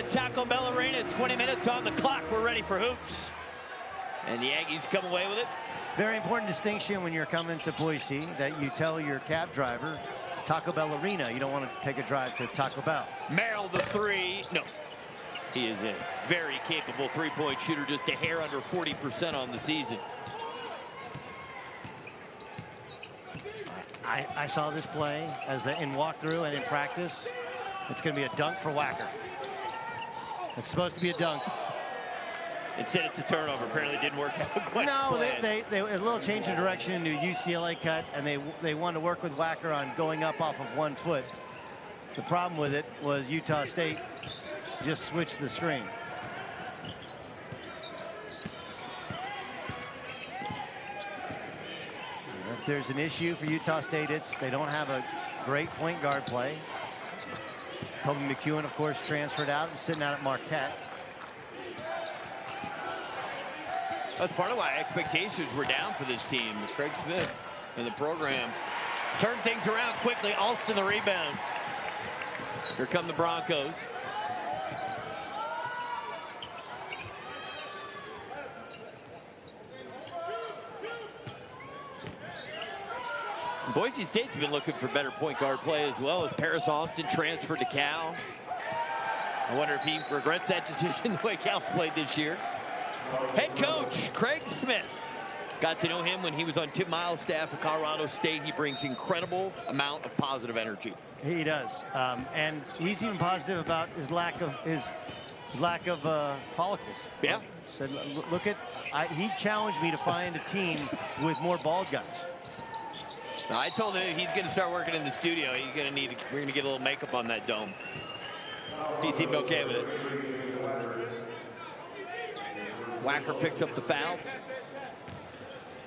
at Taco Bell Arena. 20 minutes on the clock. We're ready for hoops. And the Aggies come away with it. Very important distinction when you're coming to Boise that you tell your cab driver Taco Bell Arena. You don't want to take a drive to Taco Bell. Merrill the three. No. He is a very capable three-point shooter, just a hair under 40% on the season. I saw this play in walkthrough and in practice. It's going to be a dunk for Wacker. It's supposed to be a dunk. Instead, it's a turnover. Apparently, it didn't work out quite. No, they a little change of direction into a UCLA cut, and they wanted to work with Wacker on going up off of 1 foot. The problem with it was Utah State just switched the screen. If there's an issue for Utah State, it's they don't have a great point guard play. Kobe McEwen, of course, transferred out and sitting out at Marquette. That's part of why expectations were down for this team. Craig Smith and the program turned things around quickly. Alston the rebound. Here come the Broncos. Boise State's been looking for better point guard play as well, as Paris Alston transferred to Cal. I wonder if he regrets that decision the way Cal's played this year. Head coach Craig Smith. Got to know him when he was on Tim Miles' staff at Colorado State. He brings incredible amount of positive energy. He does, and he's even positive about his lack of follicles. Yeah. Said, look at, he challenged me to find a team with more bald guys. I told him he's going to start working in the studio. We're going to get a little makeup on that dome. He seemed okay with it. Wacker picks up the foul.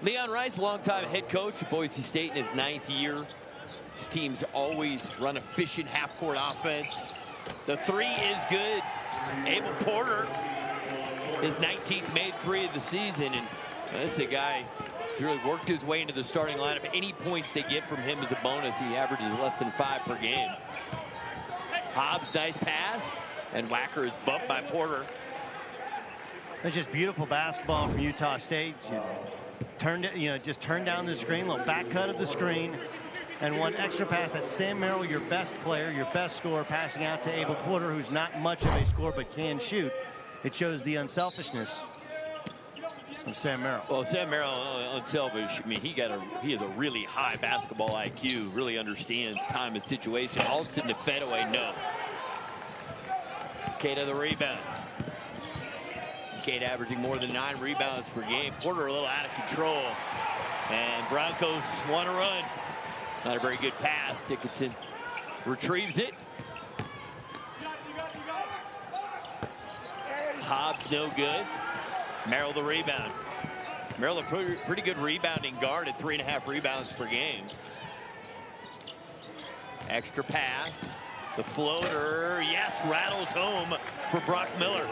Leon Rice, longtime head coach at Boise State in his 9th year. His teams always run efficient half-court offense. The three is good. Abel Porter, his 19th made three of the season, and that's a guy who really worked his way into the starting lineup. Any points they get from him is a bonus. He averages less than 5 per game. Hobbs, nice pass, and Wacker is bumped by Porter. It's just beautiful basketball from Utah State. Just turned down the screen, little back cut of the screen, and one extra pass. That's Sam Merrill, your best player, your best scorer, passing out to Abel Porter, who's not much of a scorer but can shoot. It shows the unselfishness of Sam Merrill. Well, Sam Merrill, unselfish. I mean, he has a really high basketball IQ. Really understands time and situation. Alston to fadeaway, no. Keita the rebound. Keita averaging more than 9 rebounds per game. Porter a little out of control, and Broncos want to run. Not a very good pass. Dickinson retrieves it. Hobbs no good. Merrill the rebound. Merrill a pretty good rebounding guard at 3.5 rebounds per game. Extra pass. The floater, yes, rattles home for Brock Miller.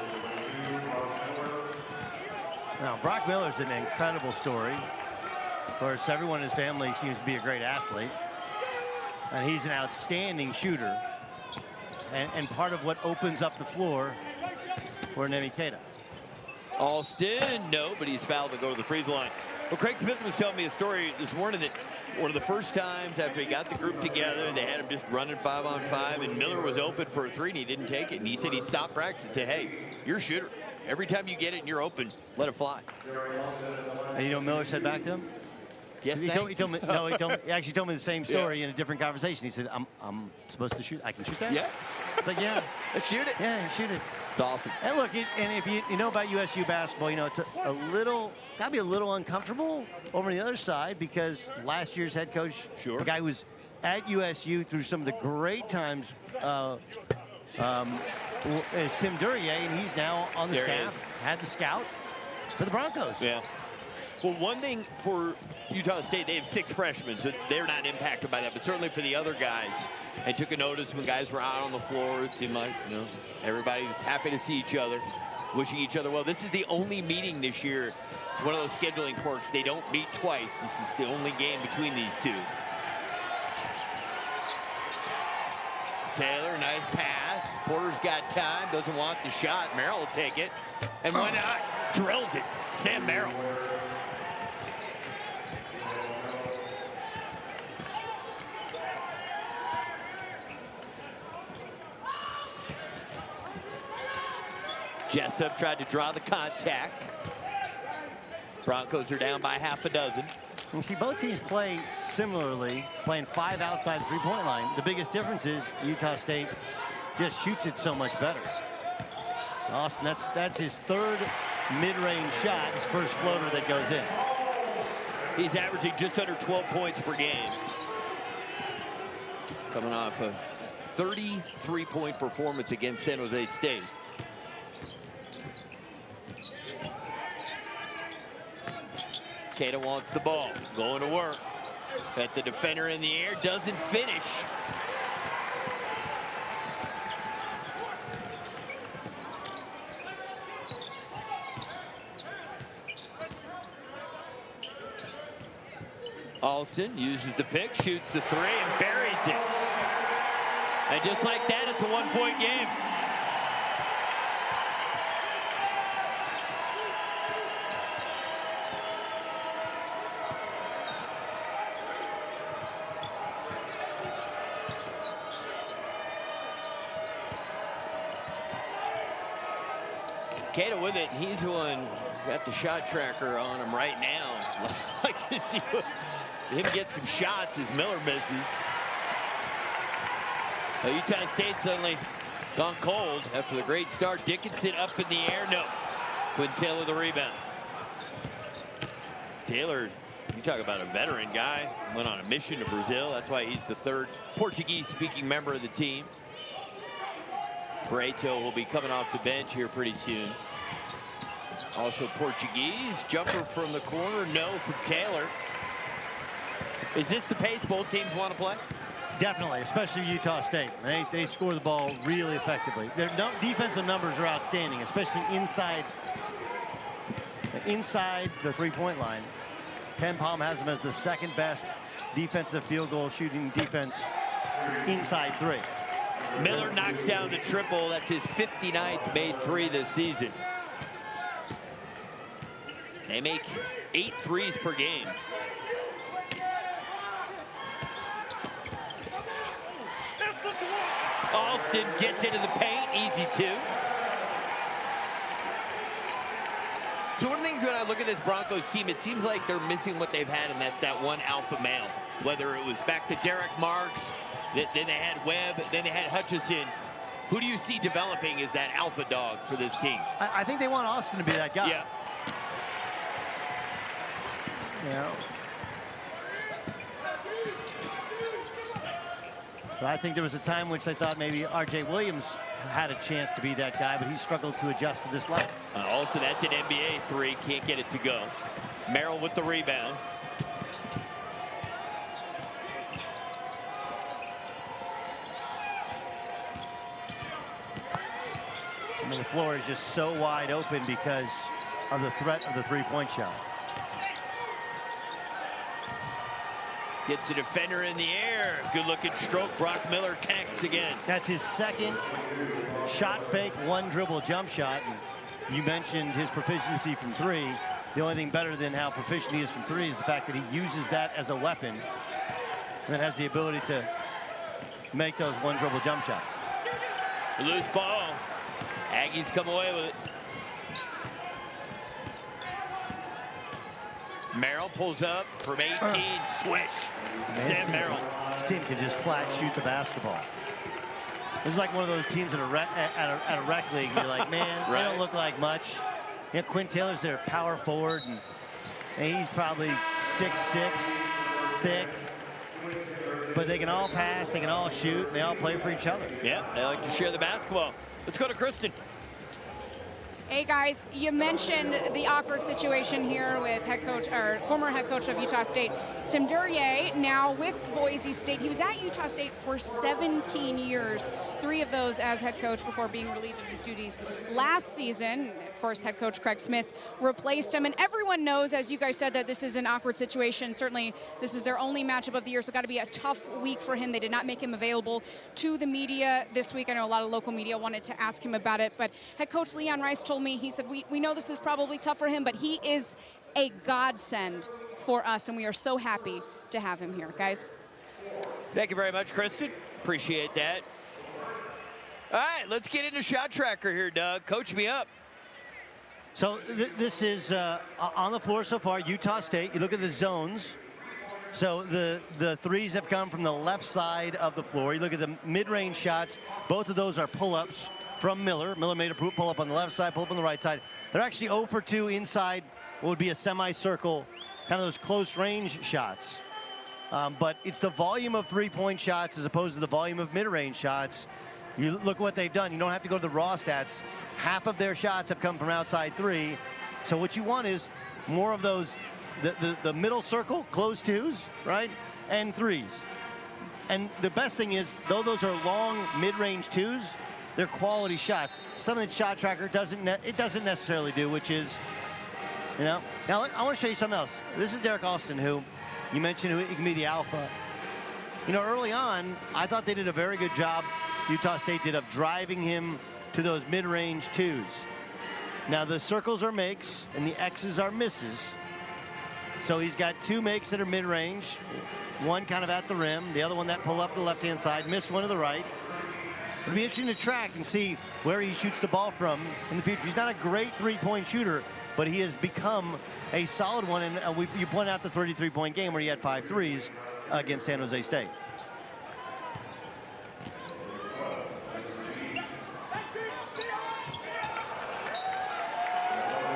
Now, Brock Miller's an incredible story. Of course, everyone in his family seems to be a great athlete. And he's an outstanding shooter. And part of what opens up the floor for Nemi Keita. Alston, no, but he's fouled to go to the free throw line. Well, Craig Smith was telling me a story this morning that one of the first times after he got the group together, they had him just running 5-on-5, and Miller was open for a three, and he didn't take it. And he said he stopped practice and said, hey, you're a shooter. Every time you get it and you're open, let it fly. And you know what Miller said back to him? Yes, he actually told me the same story in a different conversation. He said, I'm supposed to shoot. I can shoot that? Yeah. It's like, yeah. Let's shoot it. Yeah, shoot it. It's awesome. And look, and if you know about USU basketball, you know, it's a little, gotta be a little uncomfortable over the other side, because last year's head coach, the guy who was at USU through some of the great times, is Tim Duryea, and he's now on the staff, had the scout for the Broncos. Yeah. Well, one thing for Utah State, they have 6 freshmen, so they're not impacted by that. But certainly for the other guys, they took a notice when guys were out on the floor. It seemed like, you know, everybody was happy to see each other, wishing each other well. This is the only meeting this year. It's one of those scheduling quirks. They don't meet twice. This is the only game between these two. Taylor, nice pass. Porter's got time, doesn't want the shot. Merrill will take it. And why not? Drills it. Sam Merrill. Jessup tried to draw the contact. Broncos are down by half a dozen. You see, both teams play similarly, playing 5 outside the three-point line. The biggest difference is Utah State just shoots it so much better. Austin, that's his third mid-range shot, his first floater that goes in. He's averaging just under 12 points per game. Coming off a 33-point performance against San Jose State. Cato wants the ball, going to work. Got the defender in the air, doesn't finish. Alston uses the pick, shoots the three, and buries it. And just like that, it's a one-point game. Cato with it, and he's the one got the shot tracker on him right now. I'd like to see him get some shots as Miller misses. Utah State suddenly gone cold after the great start. Dickinson up in the air, no. Quinn Taylor the rebound. Taylor, you talk about a veteran guy, went on a mission to Brazil. That's why he's the third Portuguese-speaking member of the team. Breto will be coming off the bench here pretty soon. Also Portuguese. Jumper from the corner, no from Taylor. Is this the pace both teams want to play? Definitely, especially Utah State. They score the ball really effectively. Their defensive numbers are outstanding, especially inside the three-point line. Ken Palm has them as the second best defensive field goal shooting defense inside three. Miller knocks down the triple. That's his 59th made three this season. They make 8 threes per game. Alston gets into the paint, easy two. So one of the things when I look at this Broncos team, it seems like they're missing what they've had, and that's that one alpha male. Whether it was back to Derek Marks, then they had Webb, then they had Hutchison. Who do you see developing as that alpha dog for this team? I think they want Austin to be that guy. Yeah. Yeah. But I think there was a time which they thought maybe R.J. Williams had a chance to be that guy, but he struggled to adjust to this level. Also, that's an NBA three. Can't get it to go. Merrill with the rebound. I mean, the floor is just so wide open because of the threat of the three-point shot. Gets the defender in the air. Good looking stroke. Brock Miller connects again. That's his second shot fake, one dribble jump shot. And you mentioned his proficiency from three. The only thing better than how proficient he is from three is the fact that he uses that as a weapon and then has the ability to make those one dribble jump shots. Loose ball. Aggies come away with it. Merrill pulls up from 18, swish. Sam Merrill. This team can just flat shoot the basketball. This is like one of those teams at a rec league. You're like, man, right. They don't look like much. Yeah, Quinn Taylor's their power forward, and he's probably 6'6", thick. But they can all pass, they can all shoot, and they all play for each other. Yeah, they like to share the basketball. Let's go to Kristen. Hey guys, you mentioned the awkward situation here with head coach or former head coach of Utah State, Tim Duryea, now with Boise State. He was at Utah State for 17 years, 3 of those as head coach before being relieved of his duties last season. Of course, head coach Craig Smith replaced him, and everyone knows, as you guys said, that this is an awkward situation. Certainly, this is their only matchup of the year, so got to be a tough week for him. They did not make him available to the media this week. I know a lot of local media wanted to ask him about it, but head coach Leon Rice told me, he said, we know this is probably tough for him, but he is a godsend for us, and we are so happy to have him here, guys. Thank you very much, Kristen. Appreciate that. All right, let's get into shot tracker here, Doug. Coach me up. So this is on the floor so far, Utah State. You look at the zones. So the threes have come from the left side of the floor. You look at the mid-range shots. Both of those are pull-ups from Miller. Miller made a pull-up on the left side, pull-up on the right side. They're actually 0 for 2 inside what would be a semicircle, kind of those close-range shots. But it's the volume of three-point shots as opposed to the volume of mid-range shots. You look what they've done. You don't have to go to the raw stats. Half of their shots have come from outside 3. So what you want is more of those, the middle circle, close 2s, right, and 3s. And the best thing is, though those are long mid-range 2s, they're quality shots. Something that shot tracker doesn't necessarily do, which is, you know. Now I want to show you something else. This is Derek Austin, who you mentioned, who he can be the alpha. You know, early on, I thought they did a very good job, Utah State did, of driving him to those mid-range 2s. Now the circles are makes and the X's are misses. So he's got 2 makes that are mid-range, one kind of at the rim, the other one that pull up to the left-hand side, missed one to the right. It'll be interesting to track and see where he shoots the ball from in the future. He's not a great three-point shooter, but he has become a solid one. And you point out the 33-point game where he had 5 threes against San Jose State.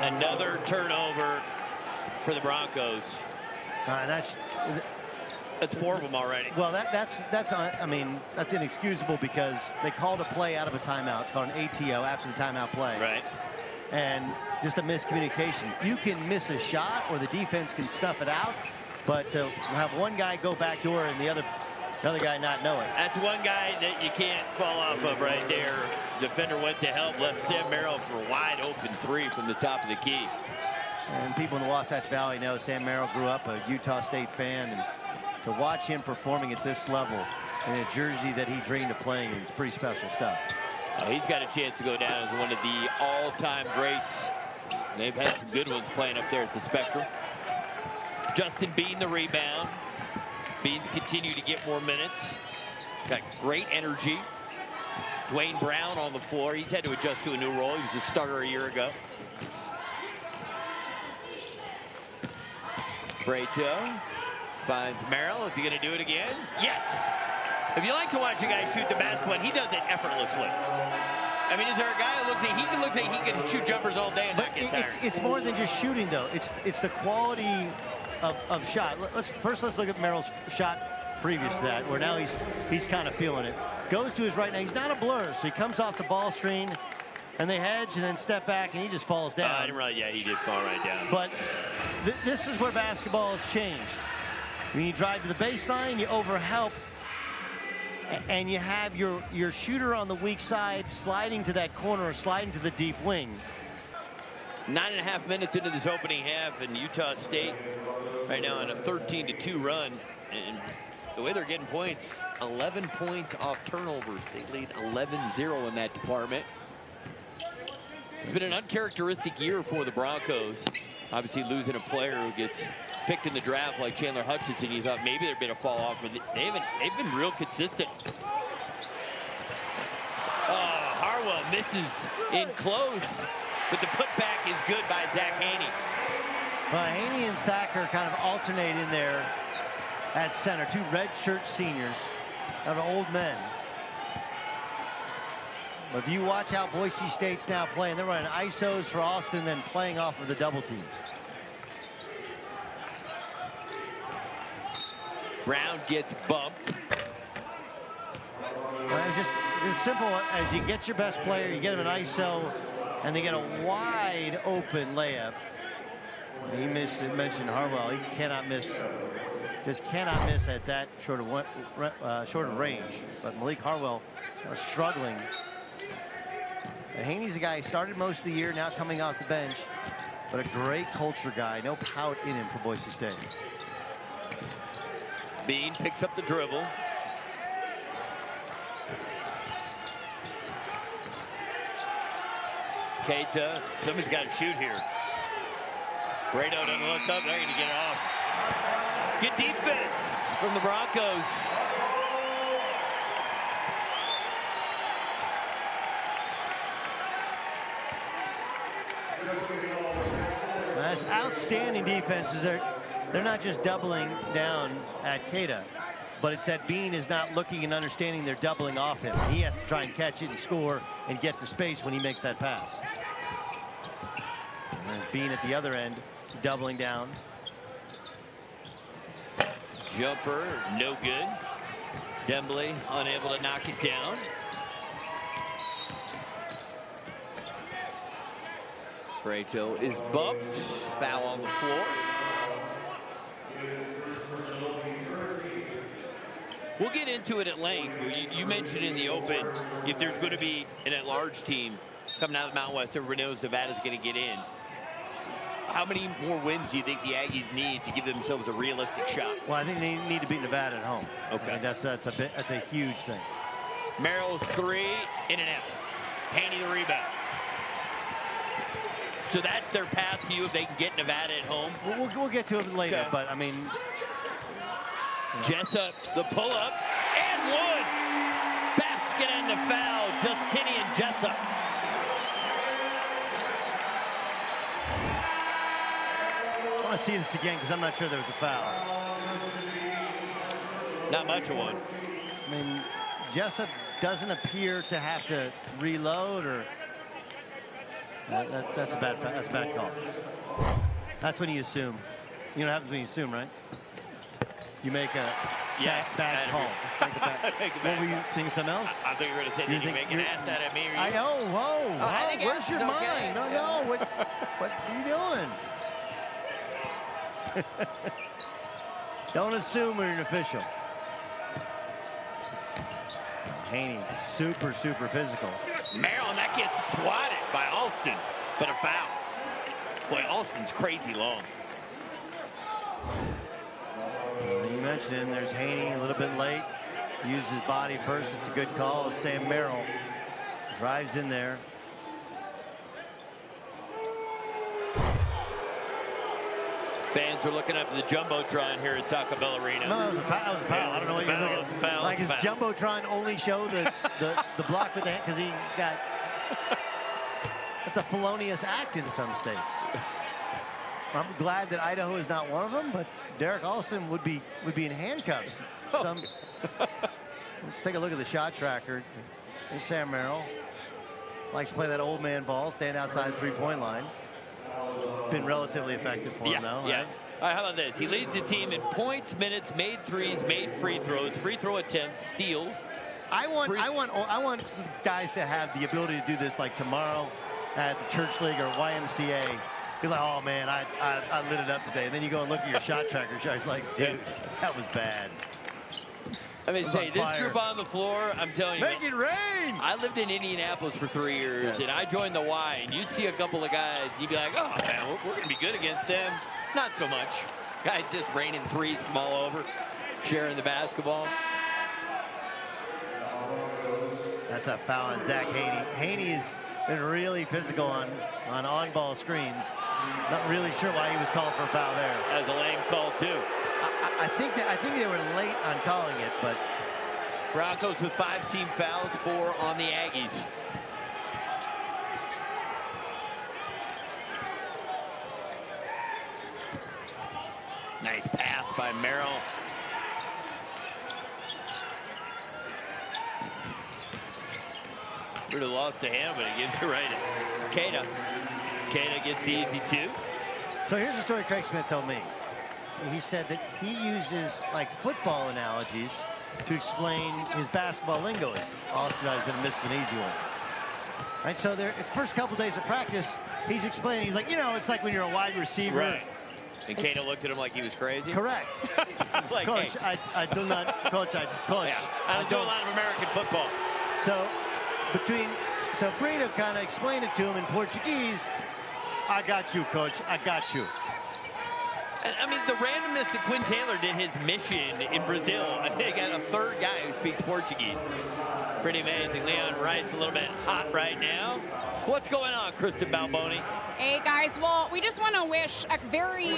Another turnover for the Broncos. That's 4 of them already. Well, that's inexcusable because they called a play out of a timeout. It's called an ATO, after the timeout play. Right. And just a miscommunication. You can miss a shot or the defense can stuff it out, but to have one guy go backdoor and the other guy not know it. That's one guy that you can't fall off of right there. Defender went to help, left Sam Merrill for a wide open 3 from the top of the key. And people in the Wasatch Valley know Sam Merrill grew up a Utah State fan, and to watch him performing at this level in a jersey that he dreamed of playing in is pretty special stuff. He's got a chance to go down as one of the all-time greats. They've had some good ones playing up there at the Spectrum. Justin Bean the rebound. Beans continue to get more minutes. Got great energy. Dwayne Brown on the floor. He's had to adjust to a new role. He was a starter a year ago. Brayto finds Merrill. Is he going to do it again? Yes! If you like to watch a guy shoot the basketball, he does it effortlessly. I mean, is there a guy who looks like he can shoot jumpers all day and not get tired? It's more than just shooting, though. It's the quality of shot. First let's look at Merrill's shot previous to that, where now he's kind of feeling it. Goes to his right now. He's not a blur, so he comes off the ball screen, and they hedge and then step back, and he just falls down. I didn't realize, yeah, he did fall right down. But this is where basketball has changed. When you drive to the baseline, you overhelp, and you have your shooter on the weak side sliding to that corner or sliding to the deep wing. 9.5 minutes into this opening half, and Utah State right now on a 13-2 run. And the way they're getting points, 11 points off turnovers. They lead 11-0 in that department. It's been an uncharacteristic year for the Broncos. Obviously losing a player who gets picked in the draft like Chandler Hutchinson. You thought maybe there'd been a fall off, but they've been real consistent. Oh, Harwell misses in close, but the putback is good by Zach Haney. Well, Haney and Thacker kind of alternate in there at center. 2 redshirt seniors that are old men. But if you watch how Boise State's now playing, they're running ISOs for Austin, then playing off of the double teams. Brown gets bumped. Well, it's just as simple as you get your best player, you get him an ISO, and they get a wide open layup. He mentioned Harwell. He cannot miss. Just cannot miss at that short of range. But Malik Harwell struggling. And Haney's a guy who started most of the year, now coming off the bench, but a great culture guy. No pout in him for Boise State. Bean picks up the dribble. Keita, somebody's got to shoot here. Brado doesn't look up, they're going to get it off. Good defense from the Broncos. That's outstanding defenses. They're not just doubling down at Keita, but it's that Bean is not looking and understanding they're doubling off him. He has to try and catch it and score and get to space when he makes that pass. And there's Bean at the other end, doubling down. Jumper, no good. Dembley unable to knock it down. Brito is bumped. Foul on the floor. We'll get into it at length. You mentioned in the open, if there's going to be an at-large team coming out of the Mountain West, everybody knows Nevada's going to get in. How many more wins do you think the Aggies need to give themselves a realistic shot? Well, I think they need to beat Nevada at home. Okay. I think that's a huge thing. Merrill's three, in and out. Haney the rebound. So that's their path to you if they can get Nevada at home? We'll get to it later, okay. But I mean... Jessup, the pull-up, and one! Basket and the foul, Justinian Jessup. I want to see this again because I'm not sure there was a foul. Not much of one. I mean, Jessup doesn't appear to have to reload, or that's a bad foul. That's a bad call. That's when you assume. You know what happens when you assume, right? You make a bad call. What were you thinking? Something else? I think you were going to say, did you make an ass out of me? I know. Whoa. I think where's your mind? okay. No. What are you doing? Don't assume you're an official. Haney, super physical. Maryland, that gets swatted by Alston, but a foul. Boy, Alston's crazy long. You mentioned it, there's Haney a little bit late. Uses his body first. It's a good call. Sam Merrill drives in there. Fans are looking up at the Jumbotron here at Taco Bell Arena. No, it was a foul. It was a foul. I don't know what you're looking at. Foul, like, his Jumbotron only show the block with the hand because he got... That's a felonious act in some states. I'm glad that Idaho is not one of them, but Derek Olsen would be in handcuffs. Let's take a look at the shot tracker. There's Sam Merrill. Likes to play that old man ball, stand outside the three-point line. Been relatively effective for him now, yeah. right? All right, how about this? He leads the team in points, minutes, made threes, made free throws, free throw attempts, steals. I want some guys to have the ability to do this like tomorrow at the Church League or YMCA. You're like, oh man, I lit it up today. And then you go and look at your shot tracker. It's like, dude, that was bad. I mean, say this group on the floor, I'm telling you. Make it rain! I lived in Indianapolis for 3 years, and I joined the Y, and you'd see a couple of guys, you'd be like, oh man, we're gonna be good against them. Not so much. Guys just raining threes from all over, sharing the basketball. That's a foul on Zach Haney. Haney's been really physical on ball screens. Not really sure why he was called for a foul there. That was a lame call too. I think they were late on calling it, but Broncos with 5 team fouls, 4 on the Aggies. Nice pass by Merrill. Would have lost the hand, but he gives it right to Keita. Keita gets the easy 2. So here's the story Craig Smith told me. He said that he uses like football analogies to explain his basketball lingo. Austin didn't miss an easy one. Right, so the first couple days of practice, he's explaining, he's like, you know, it's like when you're a wide receiver. Right. And Cato looked at him like he was crazy? Correct. Like, Coach, hey. I do not, Coach, Yeah, I don't do a lot of American football. So Brito kind of explained it to him in Portuguese. I got you, Coach, I got you. And, I mean, the randomness that Quinn Taylor did his mission in Brazil, and they got a third guy who speaks Portuguese. Pretty amazing. Leon Rice a little bit hot right now. What's going on, Kristen Balboni? Hey guys, well, we just want to wish a very,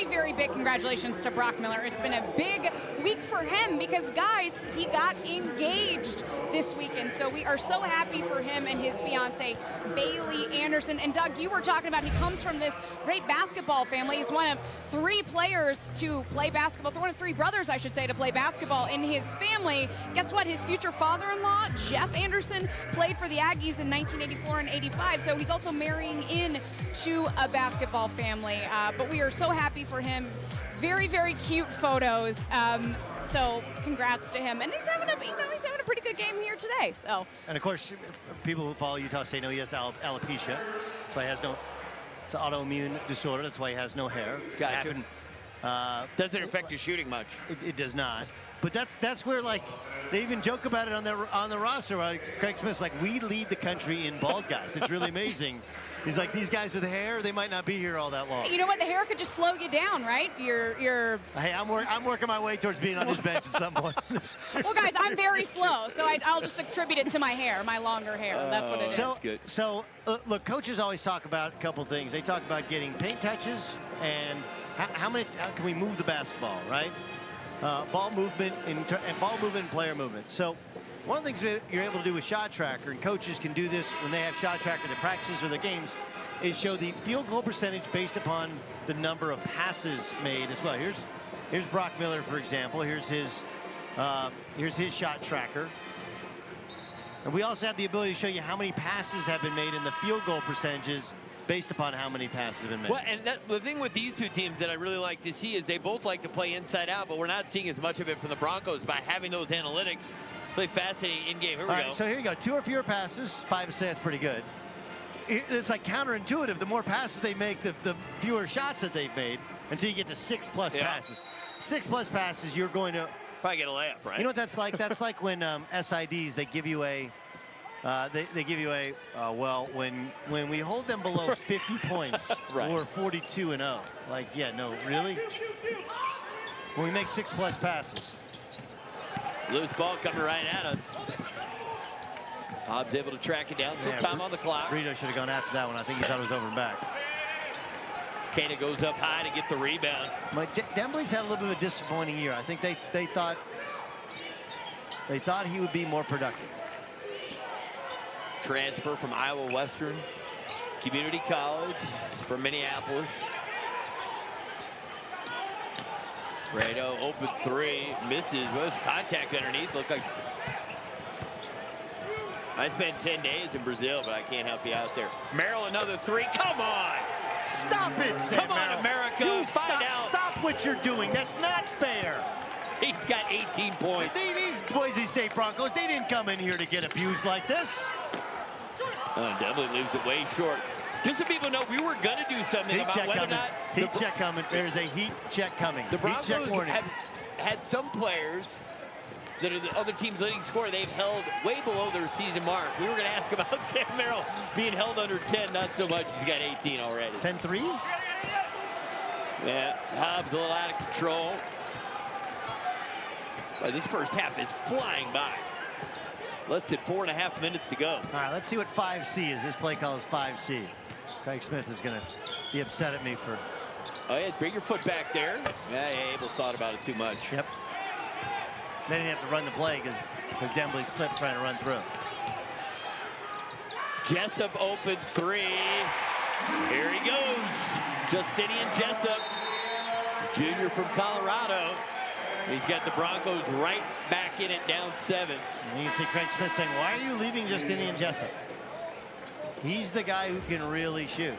very big congratulations to Brock Miller. It's been a big week for him because, guys, he got engaged this weekend. So we are so happy for him and his fiance, Bailey Anderson. And Doug, you were talking about he comes from this great basketball family. He's one of 3 players to play basketball, one of 3 brothers, I should say, to play basketball in his family. Guess what? His future father-in-law, Jeff Anderson, played for the Aggies in 1984 and 85. So he's also marrying in to a basketball family. But we are so happy for him. Very cute photos. So congrats to him. And he's having a pretty good game here today. So. And of course, people who follow Utah State know he has alopecia. So he has no, it's an autoimmune disorder. That's why he has no hair. Gotcha. Doesn't affect his shooting much. It does not. But that's where, like, they even joke about it on the roster. Craig Smith's like, we lead the country in bald guys. It's really amazing. He's like, these guys with hair, they might not be here all that long. You know what? The hair could just slow you down, right? You're. Hey, I'm working my way towards being on his bench at some point. Well, guys, I'm very slow, so I'll just attribute it to my hair, my longer hair. That's what it is. So look, coaches always talk about a couple things. They talk about getting paint touches and how can we move the basketball, right? Ball movement and player movement. So one of the things you're able to do with Shot Tracker, and coaches can do this when they have Shot Tracker at their practices or their games, is show the field goal percentage based upon the number of passes made as well. Here's Brock Miller, for example. Here's his Shot Tracker. And we also have the ability to show you how many passes have been made in the field goal percentages based upon how many passes have been made. Well, and the thing with these 2 teams that I really like to see is they both like to play inside out, but we're not seeing as much of it from the Broncos by having those analytics play fascinating in-game. Here we go. So here you go. 2 or fewer passes, 5 assists, pretty good. It's like counterintuitive. The more passes they make, the fewer shots that they've made until you get to 6+ passes. 6+ passes, you're going to probably get a layup, right? You know what that's like? That's like when SIDs, they give you a they give you a well, when we hold them below 50 points, right. We're 42-0. Like, yeah, no, really? When we make 6+ passes. Loose ball coming right at us. Hobbs able to track it down. Still time on the clock. Brito should have gone after that one. I think he thought it was over and back. Kana goes up high to get the rebound. But Demble's had a little bit of a disappointing year. I think they thought he would be more productive. Transfer from Iowa Western Community College. He's from Minneapolis. Brito, open 3, misses. Was contact underneath. Looked like. I spent 10 days in Brazil, but I can't help you out there. Merrill, another 3. Come on! Stop it, Sam Come on, Merrill. America. You Find out. Stop what you're doing. That's not fair. He's got 18 points. These Boise State Broncos, they didn't come in here to get abused like this. Definitely leaves it way short. Just so people know, we were going to do something Heat about check whether coming. or not... Heat check coming. There's a heat check coming. The Broncos heat check warning. have had some players that are the other team's leading scorer they've held way below their season mark. We were going to ask about Sam Merrill being held under 10. Not so much. He's got 18 already. 10 threes? Yeah, Hobbs a little out of control. Well, this first half is flying by. Less than 4.5 minutes to go. All right, let's see what 5C is. This play call is 5C. Craig Smith is going to be upset at me for... Oh, yeah, bring your foot back there. Yeah, Abel thought about it too much. Yep. They didn't have to run the play because Dembele slipped trying to run through. Jessup open 3. Here he goes. Justinian Jessup, junior from Colorado. He's got the Broncos right back in it, down 7. And you can see Craig Smith saying, why are you leaving Justinian Jessup? He's the guy who can really shoot.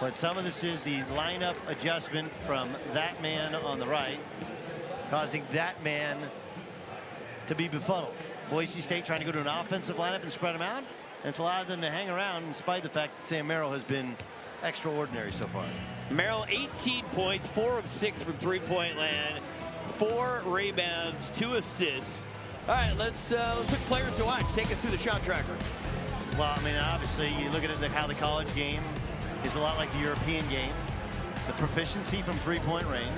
But some of this is the lineup adjustment from that man on the right, causing that man to be befuddled. Boise State trying to go to an offensive lineup and spread them out. And it's allowed them to hang around in spite of the fact that Sam Merrill has been extraordinary so far. Merrill, 18 points, 4 of 6 from three-point land, 4 rebounds, 2 assists. All right, let's pick players to watch. Take us through the shot tracker. Well, I mean, obviously, you look at it, how the college game is a lot like the European game. The proficiency from three-point range.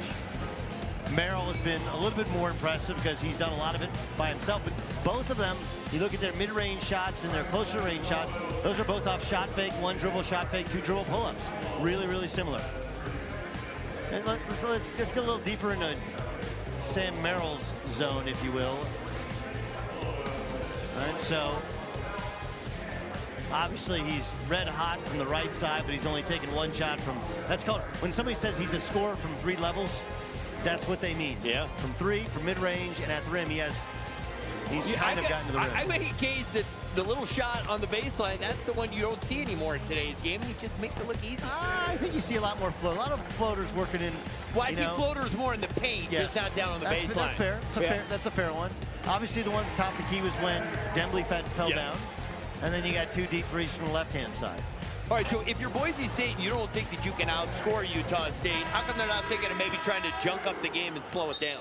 Merrill has been a little bit more impressive because he's done a lot of it by himself. But both of them, you look at their mid-range shots and their closer range shots, those are both off shot fake, 1 dribble shot fake, 2 dribble pull-ups. Really, really similar. And let's get a little deeper into Sam Merrill's zone, if you will. All right, so obviously he's red hot from the right side, but he's only taken 1 shot from, that's called, when somebody says he's a scorer from 3 levels, that's what they mean. Yeah. From 3, from mid-range, and at the rim, he's kind of gotten to the rim. I make a case that the little shot on the baseline, that's the one you don't see anymore in today's game. He just makes it look easy. I think you see a lot more float. A lot of floaters working in. Well, I see floaters more in the paint, just not down on the baseline. That's fair. That's a fair one. Obviously, the one at the top of the key was when Dembley fell down. And then you got 2 deep threes from the left-hand side. All right, so if you're Boise State and you don't think that you can outscore Utah State, how come they're not thinking of maybe trying to junk up the game and slow it down?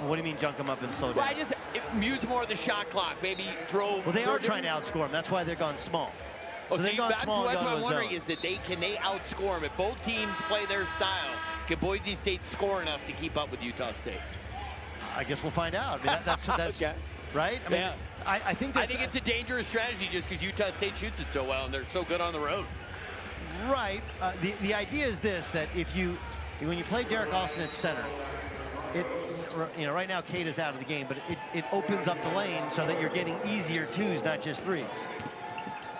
What do you mean junk them up and slow down? Well, use more of the shot clock, maybe throw. Well, they are trying to outscore them. That's why they're gone small. So they've gone small and That's gone what to I'm the wondering zone. is that can they outscore them? If both teams play their style, can Boise State score enough to keep up with Utah State? I guess we'll find out. I mean, that's Okay. right. I mean, I think it's a dangerous strategy just because Utah State shoots it so well and they're so good on the road. Right. The idea is this: that when you play Derek Austin at center, right now Cade is out of the game, but it opens up the lane so that you're getting easier 2s, not just 3s.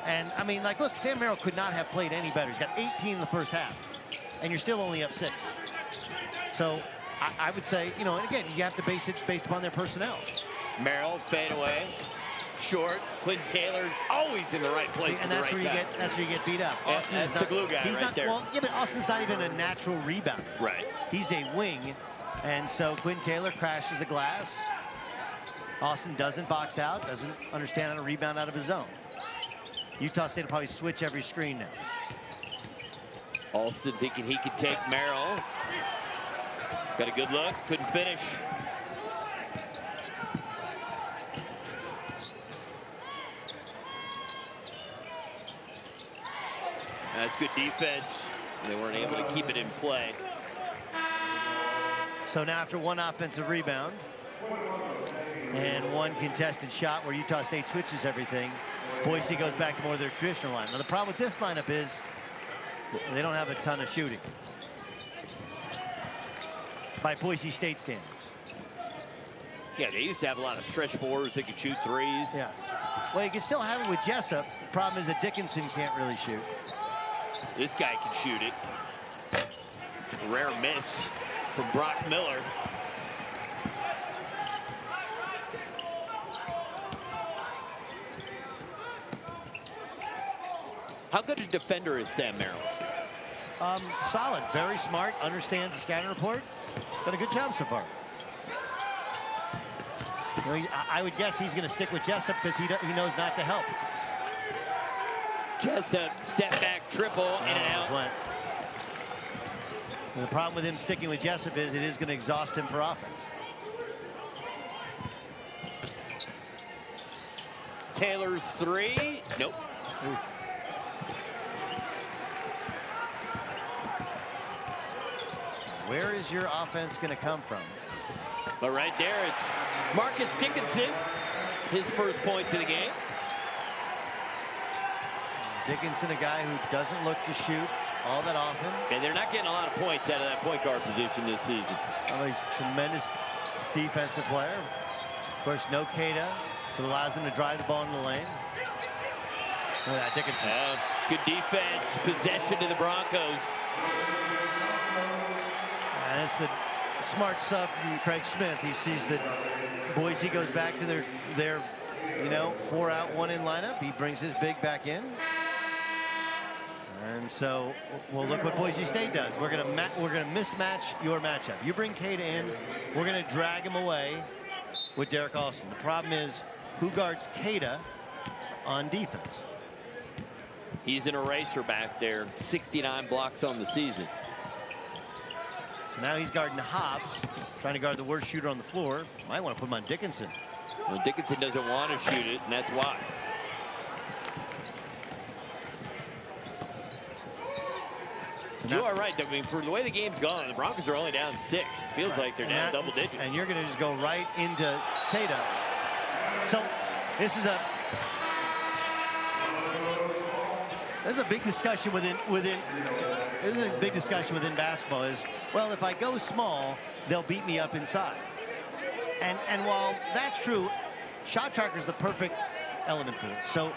And I mean, like, look, Sam Merrill could not have played any better. He's got 18 in the first half, and you're still only up 6. So I would say, and again, you have to base it based upon their personnel. Merrill fade away, short. Quentin Taylor always in the right place. And that's where you get beat up. Austin that's the glue guy right there. Well, yeah, but Austin's not even a natural rebounder. Right. He's a wing, and so Quentin Taylor crashes the glass. Austin doesn't box out, doesn't understand how to rebound out of his zone. Utah State will probably switch every screen now. Austin thinking he could take Merrill. Got a good look, couldn't finish. That's good defense. They weren't able to keep it in play. So now after 1 offensive rebound and 1 contested shot where Utah State switches everything, Boise goes back to more of their traditional line. Now the problem with this lineup is they don't have a ton of shooting by Boise State standards. Yeah, they used to have a lot of stretch fours that could shoot 3s. Yeah. Well, you can still have it with Jessup. The problem is that Dickinson can't really shoot. This guy can shoot it. Rare miss from Brock Miller. How good a defender is Sam Merrill? Solid, very smart, understands the scouting report. Done a good job so far. I would guess he's going to stick with Jessup because he knows not to help. Jessup, step back, triple, in and out. And the problem with him sticking with Jessup is it is going to exhaust him for offense. Taylor's 3. Nope. Ooh. Where is your offense going to come from? But right there, it's Marcus Dickinson. His first points of the game. Dickinson, a guy who doesn't look to shoot all that often. And they're not getting a lot of points out of that point guard position this season. Oh, he's a tremendous defensive player. Of course, no Queta, so it allows him to drive the ball in the lane. Look at that, Dickinson. Good defense, possession to the Broncos. That's the smart sub from Craig Smith. He sees that Boise goes back to their 4-out, 1-in lineup. He brings his big back in. And so, well, look what Boise State does. We're gonna mismatch your matchup. You bring Queta in, we're gonna drag him away with Derek Austin. The problem is, who guards Queta on defense. He's an eraser back there. 69 blocks on the season. So now he's guarding Hobbs, trying to guard the worst shooter on the floor. Might want to put him on Dickinson. Well, Dickinson doesn't want to shoot it, and that's why. So You are right. I mean, for the way the game's gone, the Broncos are only down 6. Feels like they're down double digits. And you're going to just go right into Cato. So this is a big discussion within basketball is, well, if I go small, they'll beat me up inside. And while that's true, shot tracker is the perfect element for this. So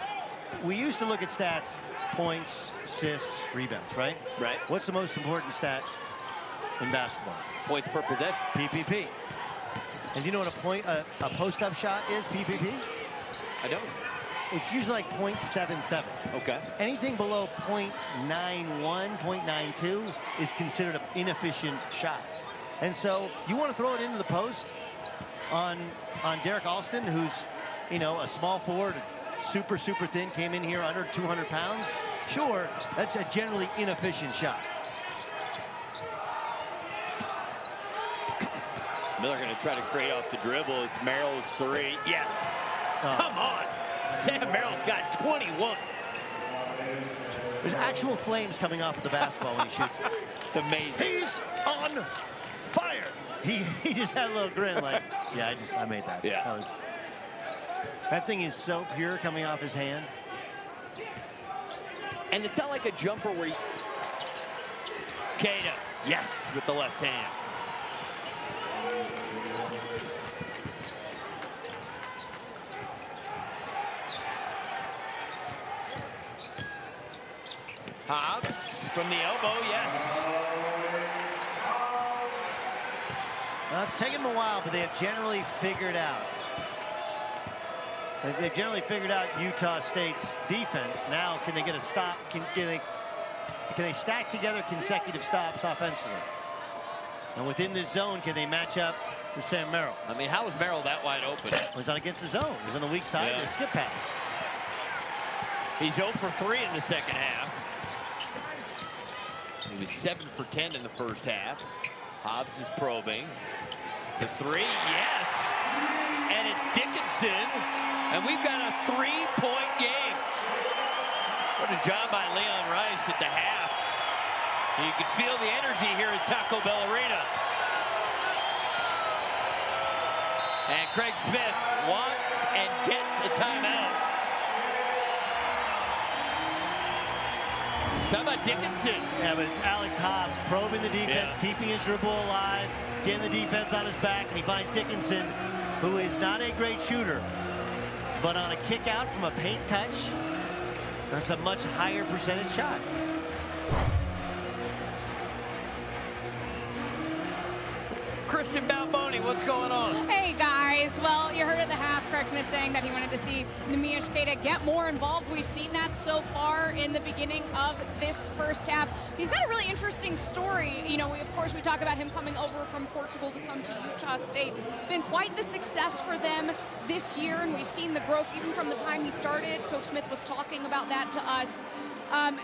we used to look at stats: points, assists, rebounds, right? Right. What's the most important stat in basketball? Points per possession. PPP. And do you know what a post-up shot is, PPP? I don't. It's usually like 0.77. Okay. Anything below 0.91, 0.92 is considered an inefficient shot. And so you want to throw it into the post on Derek Alston, who's, you know, a small forward, super thin, came in here under 200 pounds. Sure, that's a generally inefficient shot. Miller going to try to create off the dribble. It's Merrill's 3. Yes. Come on. Sam Merrill's got 21. There's actual flames coming off of the basketball when he shoots it. It's amazing. He's on fire. He just had a little grin like, yeah, I made that. Yeah. That thing is so pure coming off his hand. And it's not like a jumper where you... Cato, yes, with the left hand. Hobbs from the elbow, yes. Well, it's taken them a while, but they have generally figured out. They've generally figured out Utah State's defense. Now, can they get a stop? Can they stack together consecutive stops offensively? And within this zone, can they match up to Sam Merrill? I mean, how was Merrill that wide open? Well, he's not against the zone. He's on the weak side of the skip pass. He's 0 for 3 in the second half. He was 7 for 10 in the first half. Hobbs is probing. The 3, yes. And it's Dickinson. And we've got a 3-point game. What a job by Leon Rice at the half. You can feel the energy here at Taco Bell Arena. And Craig Smith wants and gets a timeout. How about Dickinson? Yeah, but it's Alex Hobbs probing the defense, keeping his dribble alive, getting the defense on his back, and he finds Dickinson, who is not a great shooter, but on a kick out from a paint touch, that's a much higher percentage shot. Kristen Balboni, what's going on? Hey guys, well, you heard at the half Craig Smith saying that he wanted to see Neemiah Queta get more involved. We've seen that so far in the beginning of this first half. He's got a really interesting story. You know, of course we talk about him coming over from Portugal to come to Utah State. Been quite the success for them this year, and we've seen the growth even from the time he started. Coach Smith was talking about that to us.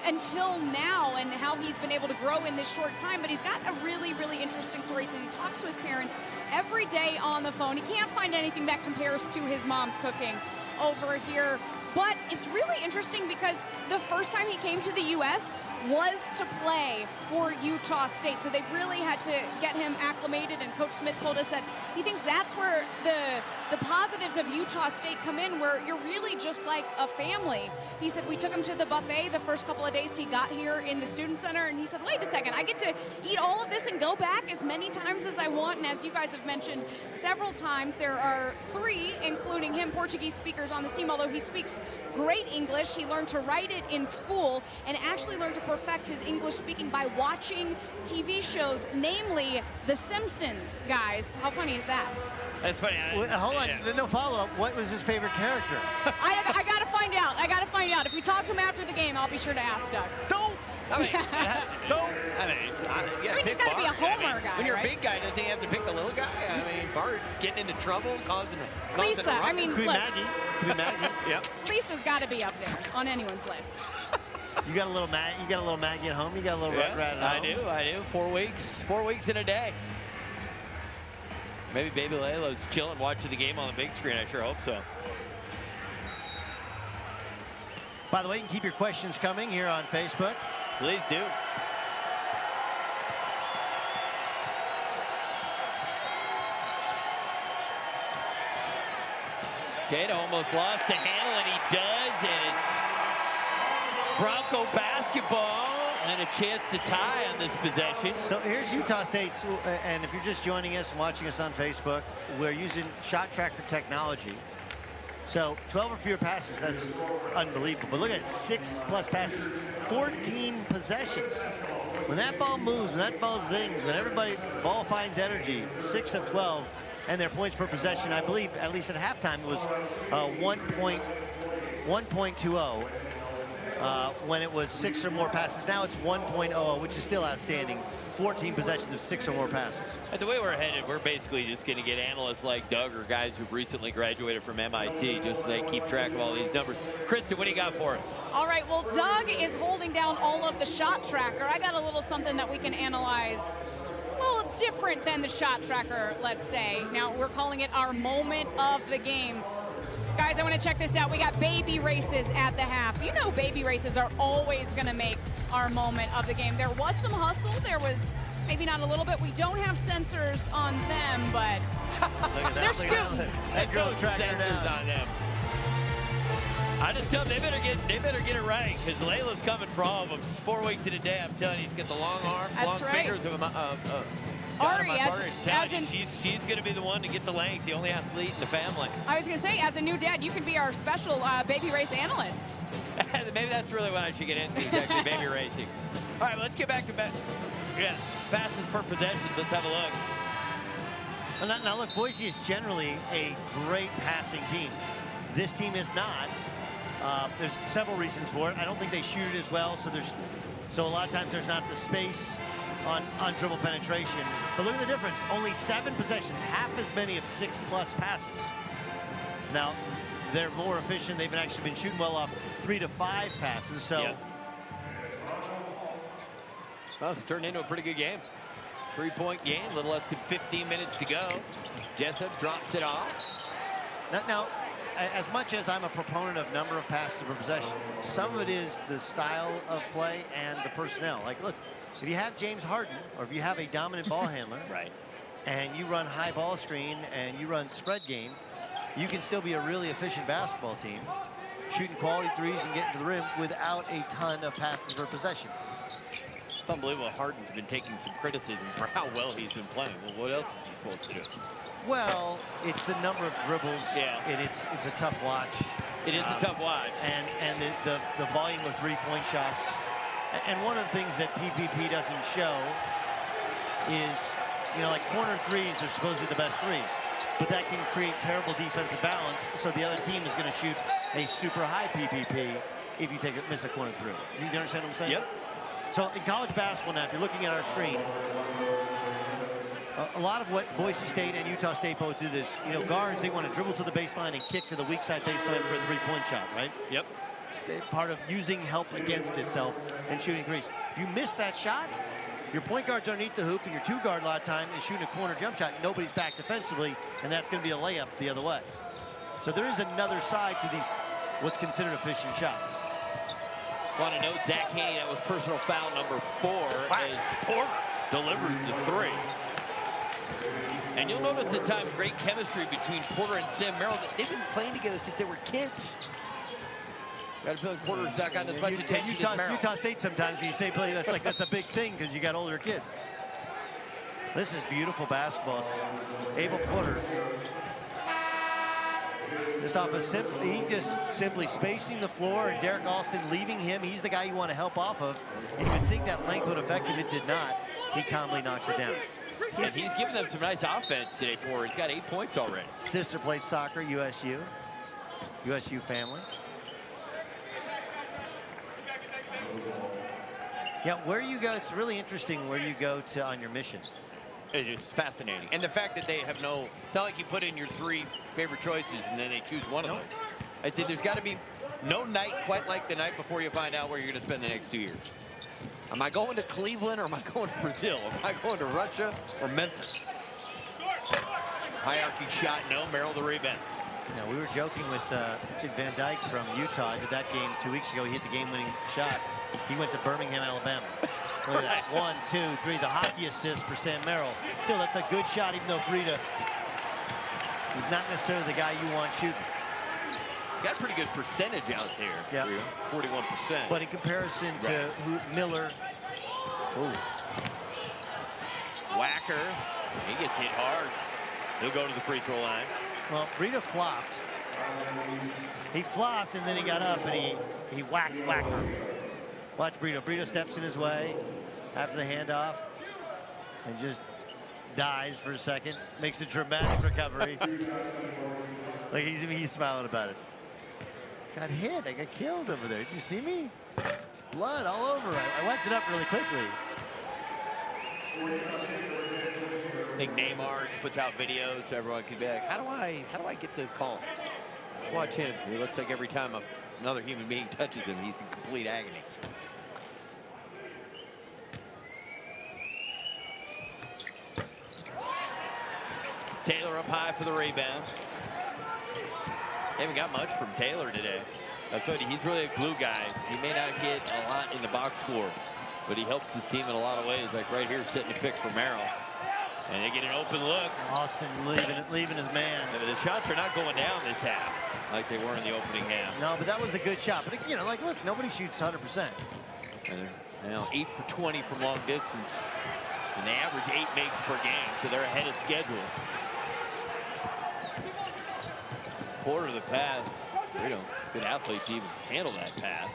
Until now, and how he's been able to grow in this short time. But he's got a really interesting story. He says he talks to his parents every day on the phone. He can't find anything that compares to his mom's cooking over here. But it's really interesting because the first time he came to the U.S. was to play for Utah State. So they've really had to get him acclimated, and Coach Smith told us that he thinks that's where the positives of Utah State come in, where you're really just like a family. He said we took him to the buffet the first couple of days he got here in the Student Center, and he said, wait a second, I get to eat all of this and go back as many times as I want. And as you guys have mentioned several times, there are 3, including him, Portuguese speakers on this team, although he speaks great English. He learned to write it in school and actually learned to perfect his English speaking by watching TV shows, namely The Simpsons, guys. How funny is that? That's funny. Hold on, no follow-up. What was his favorite character? I gotta find out. I gotta find out. If we talk to him after the game, I'll be sure to ask Doug. Don't! I mean, he's got to be a homer guy, when you're right? a big guy, doesn't he have to pick the little guy? I mean, Bart getting into trouble, causing a Lisa, I ruckus. mean, Could be look, Maggie. Could be Maggie. Yep. Lisa's got to be up there on anyone's list. You got a little Maggie at home. You got a little Rugrat at home. I do. 4 weeks in a day. Maybe baby Layla's chilling, watching the game on the big screen. I sure hope so. By the way, you can keep your questions coming here on Facebook. Please do. Cato almost lost the handle, and he does, and it's Bronco basketball and a chance to tie on this possession. So here's Utah State's, and if you're just joining us and watching us on Facebook, we're using shot tracker technology. So 12 or fewer passes, that's unbelievable. But look at it, 6+ passes, 14 possessions. When that ball moves, when that ball zings, when ball finds energy, 6 of 12, and their points per possession, I believe, at least at halftime, it was 1.20 when it was 6 or more passes. Now it's 1.00, which is still outstanding. 14 possessions of 6 or more passes. And the way we're headed, we're basically just going to get analysts like Doug or guys who've recently graduated from MIT, just so they keep track of all these numbers. Kristen, what do you got for us? All right, well, Doug is holding down all of the shot tracker. I got a little something that we can analyze a little different than the shot tracker, let's say. Now, we're calling it our moment of the game. Guys, I want to check this out. We got baby races at the half. You know baby races are always going to make our moment of the game. There was some hustle. There was maybe not a little bit. We don't have sensors on them, but they're scooting. That girl tracking sensors down on them. I just tell them they better get it right, because Layla's coming for all of them. 4 weeks in a day, I'm telling you, he's got the long arms, That's long right. fingers of Ari, she's going to be the one to get the length, the only athlete in the family. I was going to say, as a new dad, you can be our special baby race analyst. Maybe that's really what I should get into, is actually baby racing. All right, let's get back to passes per possessions. Let's have a look. Now look, Boise is generally a great passing team. This team is not. There's several reasons for it. I don't think they shoot it as well, so a lot of times there's not the space on dribble penetration. But look at the difference. Only 7 possessions, half as many of 6+ passes. Now, they're more efficient. They've actually been shooting well off 3 to 5 passes. So, yeah. Well, it's turned into a pretty good game. 3-point game, a little less than 15 minutes to go. Jessup drops it off. Now, as much as I'm a proponent of number of passes per possession, some of it is the style of play and the personnel. Like, look, if you have James Harden, or if you have a dominant ball handler, right, and you run high ball screen and you run spread game, you can still be a really efficient basketball team, shooting quality threes and getting to the rim without a ton of passes per possession. It's unbelievable. Harden's been taking some criticism for how well he's been playing. Well, what else is he supposed to do? Well, it's the number of dribbles, and it's a tough watch. It is a tough watch. And the volume of three-point shots. And one of the things that PPP doesn't show is, like corner threes are supposedly the best threes, but that can create terrible defensive balance. So the other team is going to shoot a super high PPP if you miss a corner three. Do you understand what I'm saying? Yep. So in college basketball now, if you're looking at our screen, a lot of what Boise State and Utah State both do this, guards, they want to dribble to the baseline and kick to the weak side baseline for a three-point shot, right? Yep. It's part of using help against itself and shooting threes. If you miss that shot, your point guard's underneath the hoop, and your 2-guard a lot of time is shooting a corner jump shot. Nobody's back defensively, and that's going to be a layup the other way. So there is another side to these what's considered efficient shots. Want to note, Zach Haney, that was personal foul number 4 as Porter delivers the 3. And you'll notice at times great chemistry between Porter and Sam Merrill. They've been playing together since they were kids. Got a feeling Porter's not gotten as much attention as Merrill. Utah State sometimes, when you say play, that's a big thing because you got older kids. This is beautiful basketball. Abel Porter, just simply spacing the floor, and Derek Alston leaving him. He's the guy you want to help off of. And you would think that length would affect him. It did not. He calmly knocks it down. And he's given them some nice offense today for. He's got 8 points already. Sister played soccer, USU family. Yeah, where you go, it's really interesting where you go to on your mission. It is fascinating. And the fact that they have it's not like you put in your 3 favorite choices and then they choose one of those. I say there's got to be no night quite like the night before you find out where you're going to spend the next 2 years. Am I going to Cleveland or am I going to Brazil? Am I going to Russia or Memphis? Hierarchy shot, no. Merrill the rebound. Now, we were joking with Van Dyke from Utah. Did that game 2 weeks ago. He hit the game-winning shot. He went to Birmingham, Alabama. Look at that. 1, 2, 3. The hockey assist for Sam Merrill. Still, that's a good shot, even though Breida is not necessarily the guy you want shooting. He's got a pretty good percentage out there. Yeah. 41%. But in comparison to Miller. Ooh. Wacker. He gets hit hard. He'll go to the free throw line. Well, Breida flopped. He flopped, and then he got up, and he whacked Wacker. Watch Breida. Breida steps in his way after the handoff and just dies for a second. Makes a dramatic recovery. Like he's smiling about it. Got hit. I got killed over there. Did you see me? It's blood all over. I wiped it up really quickly. I think Neymar puts out videos so everyone can be like, how do I get the call? Just watch him. He looks like every time another human being touches him, he's in complete agony. Taylor up high for the rebound. They haven't got much from Taylor today. I told you, he's really a glue guy. He may not get a lot in the box score, but he helps his team in a lot of ways. Like right here, setting a pick for Merrill. And they get an open look. Austin leaving his man. The shots are not going down this half like they were in the opening half. No, but that was a good shot. But, you know, like, look, nobody shoots 100%. And they're now 8 for 20 from long distance. And they average 8 makes per game, so they're ahead of schedule. Quarter of the pass. Good athlete to even handle that pass.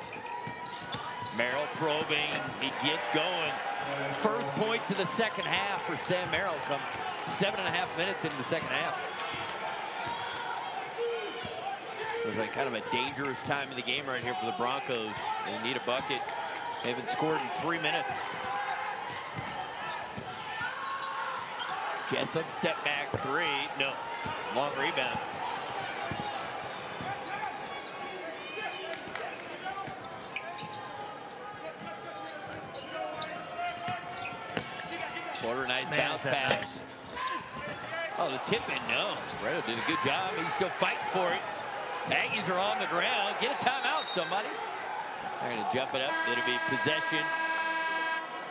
Merrill probing. He gets going. First points of the second half for Sam Merrill. Come 7.5 minutes into the second half. It was like kind of a dangerous time in the game right here for the Broncos. They need a bucket. They haven't scored in 3 minutes. Jessup step back 3. No. Long rebound. Porter, nice bounce pass. Oh, the tip in, no. Breida did a good job. He's still fighting for it. Aggies are on the ground. Get a timeout, somebody. They're going to jump it up. It'll be possession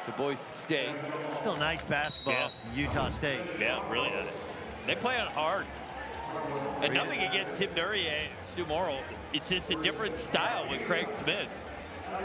to Boise State. Still nice basketball from Utah State. Yeah, really nice. They play on hard. And nothing against Tim Duryea, Stu Morrill. It's just a different style with Craig Smith.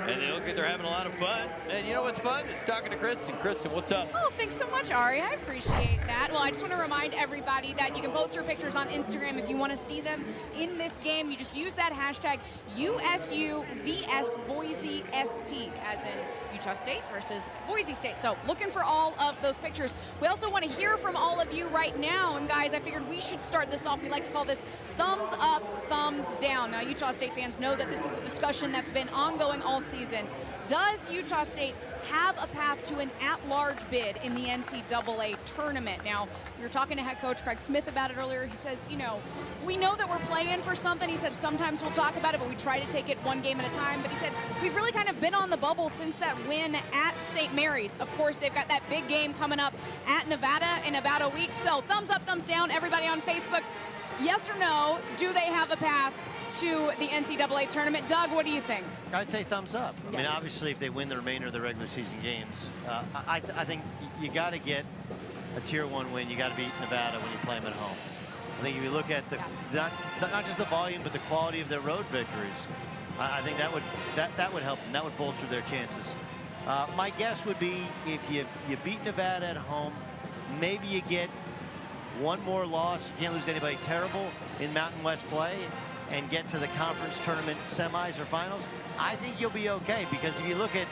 And they look like they're having a lot of fun. And you know what's fun? It's talking to Kristen. Kristen, what's up? Oh, thanks so much, Ari. I appreciate that. Well, I just want to remind everybody that you can post your pictures on Instagram if you want to see them in this game. You just use that hashtag USUVSBoiseST, as in Utah State versus Boise State. So looking for all of those pictures. We also want to hear from all of you right now. And guys, I figured we should start this off. We like to call this thumbs up, thumbs down. Now, Utah State fans know that this is a discussion that's been ongoing all season. Does Utah State have a path to an at-large bid in the NCAA tournament? Now, we were talking to head coach Craig Smith about it earlier. He says, you know, we know that we're playing for something. He said sometimes we'll talk about it, but we try to take it one game at a time. But he said we've really kind of been on the bubble since that win at St. Mary's. Of course, they've got that big game coming up at Nevada in about a week. So thumbs up, thumbs down, everybody on Facebook. Yes or no, do they have a path to the NCAA tournament? Doug, what do you think? I'd say thumbs up. Yeah. I mean, obviously, if they win the remainder of the regular season games, I think you got to get a Tier 1 win. You got to beat Nevada when you play them at home. I think if you look at not just the volume, but the quality of their road victories, I think that would help them. That would bolster their chances. My guess would be if you beat Nevada at home, maybe you get one more loss. You can't lose to anybody terrible in Mountain West play and get to the conference tournament semis or finals. I think you'll be okay, because if you look at,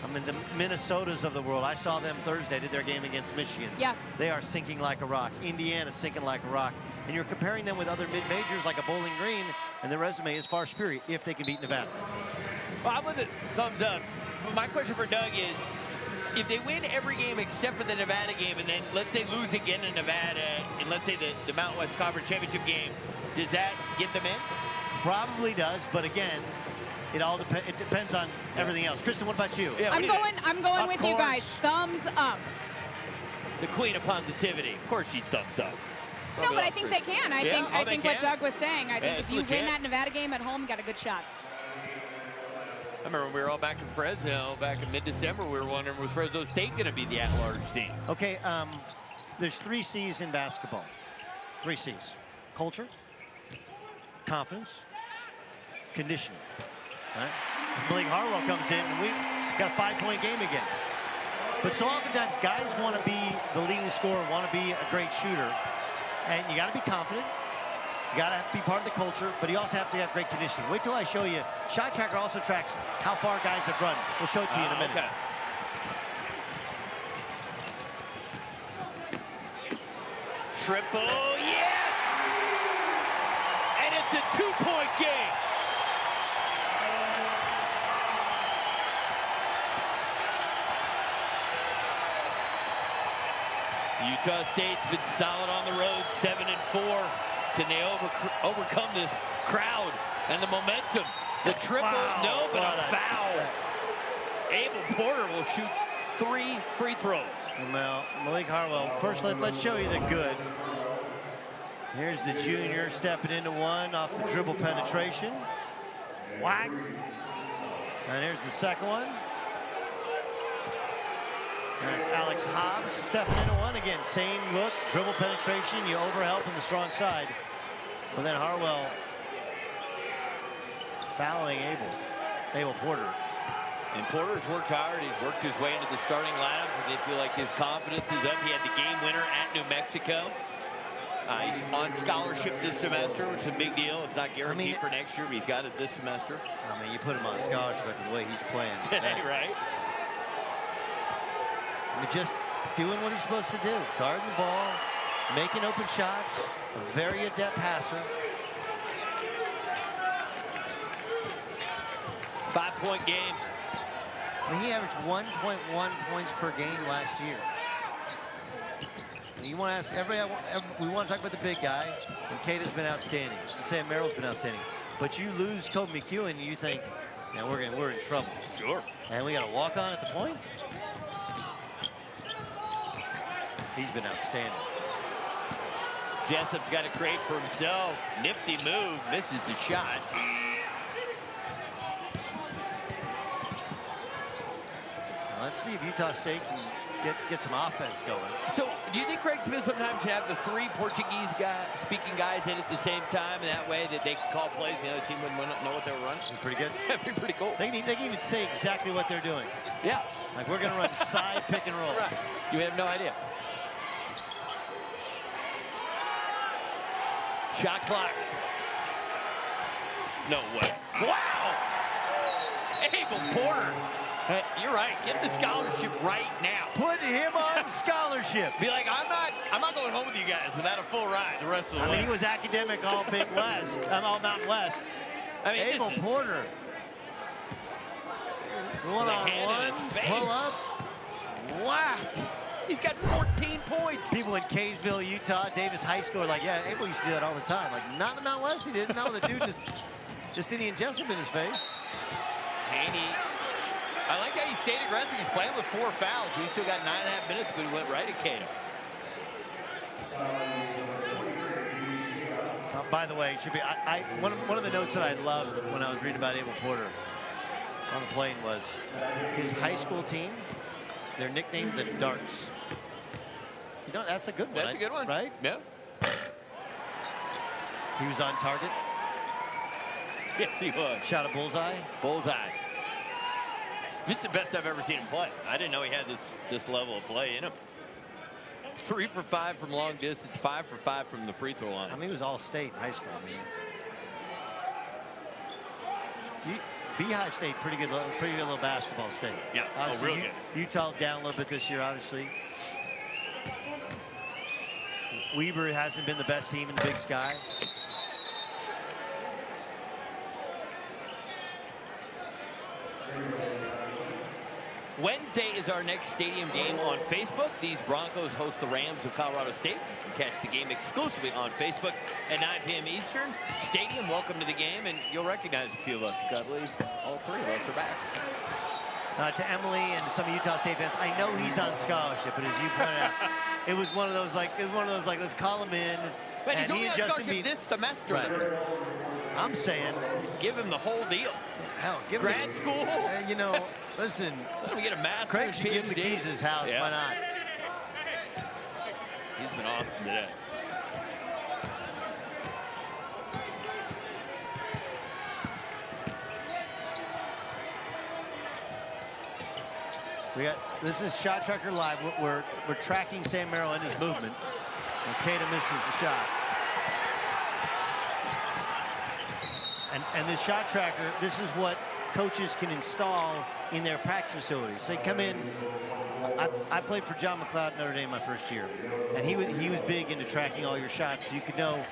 I mean, the Minnesotas of the world, I saw them Thursday, did their game against Michigan. Yeah. They are sinking like a rock. Indiana's sinking like a rock. And you're comparing them with other mid-majors like a Bowling Green, and their resume is far superior if they can beat Nevada. Well, I'm with it. Thumbs up. My question for Doug is, if they win every game except for the Nevada game, and then let's say lose again in Nevada, and let's say the Mountain West Conference Championship game, does that get them in? Probably does, but again, it depends on everything else. Kristen, what about you? Yeah, I'm going Of with you guys. course. Thumbs up. The queen of positivity. Of course she's thumbs up. No, but I think they can. I think what Doug was saying. I think it's if you legit. win that Nevada game at home, you got a good shot. I remember when we were all back in Fresno back in mid-December, we were wondering, was Fresno State going to be the at-large team? Okay, there's 3 C's in basketball. 3 C's. Culture, confidence, conditioning. Right? Malik Harwell comes in, and we got a 5-point game again. But so oftentimes, guys want to be the leading scorer, want to be a great shooter. And you got to be confident. You got to be part of the culture, but you also have to have great conditioning. Wait till I show you. Shot Tracker also tracks how far guys have run. We'll show it to you in a minute. Okay. Triple, yes! And it's a 2-point game. Utah State's been solid on the road, 7-4. Can they overcome this crowd and the momentum? The triple, wow, no, but a foul. Abel Porter will shoot 3 free throws. Well, Malik Harwell, first let's show you the good. Here's the junior stepping into one off the dribble penetration. Whack. And here's the second one. That's Alex Hobbs stepping into one. Again, same look, dribble penetration. You overhelp on the strong side. But then Harwell fouling Abel Porter. And Porter's worked hard. He's worked his way into the starting lineup. They feel like his confidence is up. He had the game winner at New Mexico. He's on scholarship this semester, which is a big deal. It's not guaranteed for next year, but he's got it this semester. I mean, you put him on scholarship after the way he's playing. Right? I mean, just doing what he's supposed to do. Guarding the ball, making open shots, a very adept passer. 5-point game. I mean, he averaged 1.1 points per game last year. And you want to ask everybody, we want to talk about the big guy, and Kata's been outstanding. Sam Merrill's been outstanding. But you lose Kobe McEwen, and you think, man, we're in trouble. Sure. And we got to walk on at the point. He's been outstanding. Jessup's got to create for himself. Nifty move, misses the shot. Let's see if Utah State can get some offense going. So, do you think Craig Smith sometimes should have the 3 Portuguese-speaking guys in at the same time, and that way that they can call plays and the other team wouldn't know what they were running? Pretty good. That'd be pretty cool. They can even say exactly what they're doing. Yeah. Like, we're going to run side pick and roll. Right. You have no idea. Shot clock. No way. Wow! Abel Porter. You're right. Get the scholarship right now. Put him on scholarship. Be like, I'm not going home with you guys without a full ride the rest of the way. I mean, he was academic all Big West. All Mountain West. I mean, Abel Porter. One-on-one. Pull up. Whack. He's got 14 points. People in Kaysville, Utah, Davis High School are like, yeah, Abel used to do that all the time. Like, not in the Mountain West, he didn't. No, the dude just Indian Jessup in his face. Haney. I like how he stayed aggressive. He's playing with 4 fouls. We still got 9.5 minutes, but he went right at Cato. By the way, it should be one of the notes that I loved when I was reading about Abel Porter on the plane was his high school team. They're nicknamed the Darts. You know, that's a good one. That's a good one, right? Yeah. He was on target. Yes, he was. Shot a bullseye. Bullseye. This is the best I've ever seen him play. I didn't know he had this level of play in him. 3 for 5 from long distance, 5 for 5 from the free throw line. I mean, he was all state in high school. I mean, Beehive State, pretty good little basketball state. Yeah, obviously, real good. Utah down a little bit this year, obviously. Weber hasn't been the best team in the Big Sky. Wednesday is our next stadium game on Facebook. These Broncos host the Rams of Colorado State. You can catch the game exclusively on Facebook at 9 p.m. Eastern. Stadium, welcome to the game, and you'll recognize a few of us. I believe all three of us are back. To Emily and some Utah State fans, I know he's on scholarship, but as you pointed out, it was one of those like let's call him in. But and he's he only on scholarship this semester. Right. I'm saying, give him the whole deal. Hell, give grad him school. You know, listen. Let him get a master's. Craig should give him the keys to his house. Yeah. Why not? He's been awesome today. So this is Shot Tracker Live. We're tracking Sam Merrill and his movement as Kada misses the shot. And this Shot Tracker, this is what coaches can install in their practice facilities. They come in. I played for John McLeod at Notre Dame my first year, and he was big into tracking all your shots. So you could know,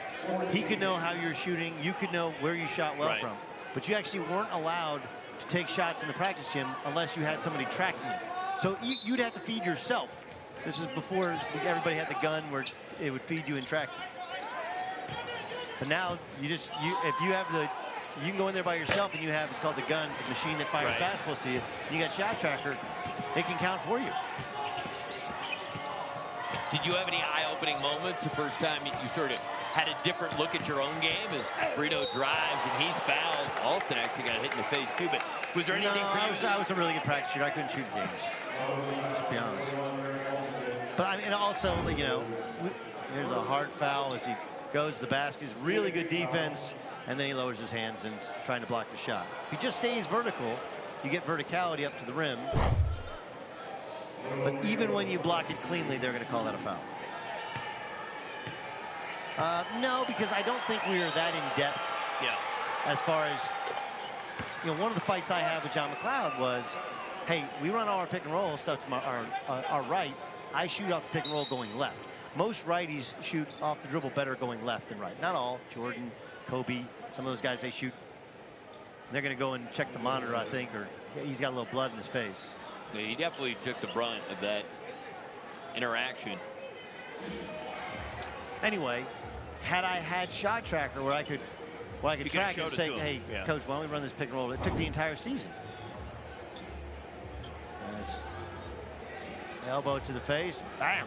he could know how you're shooting. You could know where you shot well from. But you actually weren't allowed to take shots in the practice gym unless you had somebody tracking it. So you'd have to feed yourself. This is before everybody had the gun where it would feed you and track you. But now if you have you can go in there by yourself and you have, it's called the gun. It's a machine that fires basketballs to you. And you got Shot Tracker, it can count for you. Did you have any eye-opening moments the first time you sort of had a different look at your own game as Brito drives and he's fouled? Alston actually got hit in the face too, but was there anything for you? I was a really good practice shooter. I couldn't shoot games, just to be honest. But I mean, and also, you know, there's a hard foul as he goes to the basket. Really good defense, and then he lowers his hands and is trying to block the shot. If he just stays vertical, you get verticality up to the rim. But even when you block it cleanly, they're going to call that a foul. No, because I don't think we are that in depth. Yeah. As far as, you know, one of the fights I had with John McLeod was, hey, we run all our pick and roll stuff to our right. I shoot off the pick and roll going left. Most righties shoot off the dribble better going left than right. Not all. Jordan, Kobe, some of those guys, they shoot. They're going to go and check the monitor, I think, or he's got a little blood in his face. Yeah, he definitely took the brunt of that interaction. Anyway, had I had Shot Tracker where I could track and say, hey, coach, why don't we run this pick and roll? It took the entire season. Nice. Elbow to the face. Bam.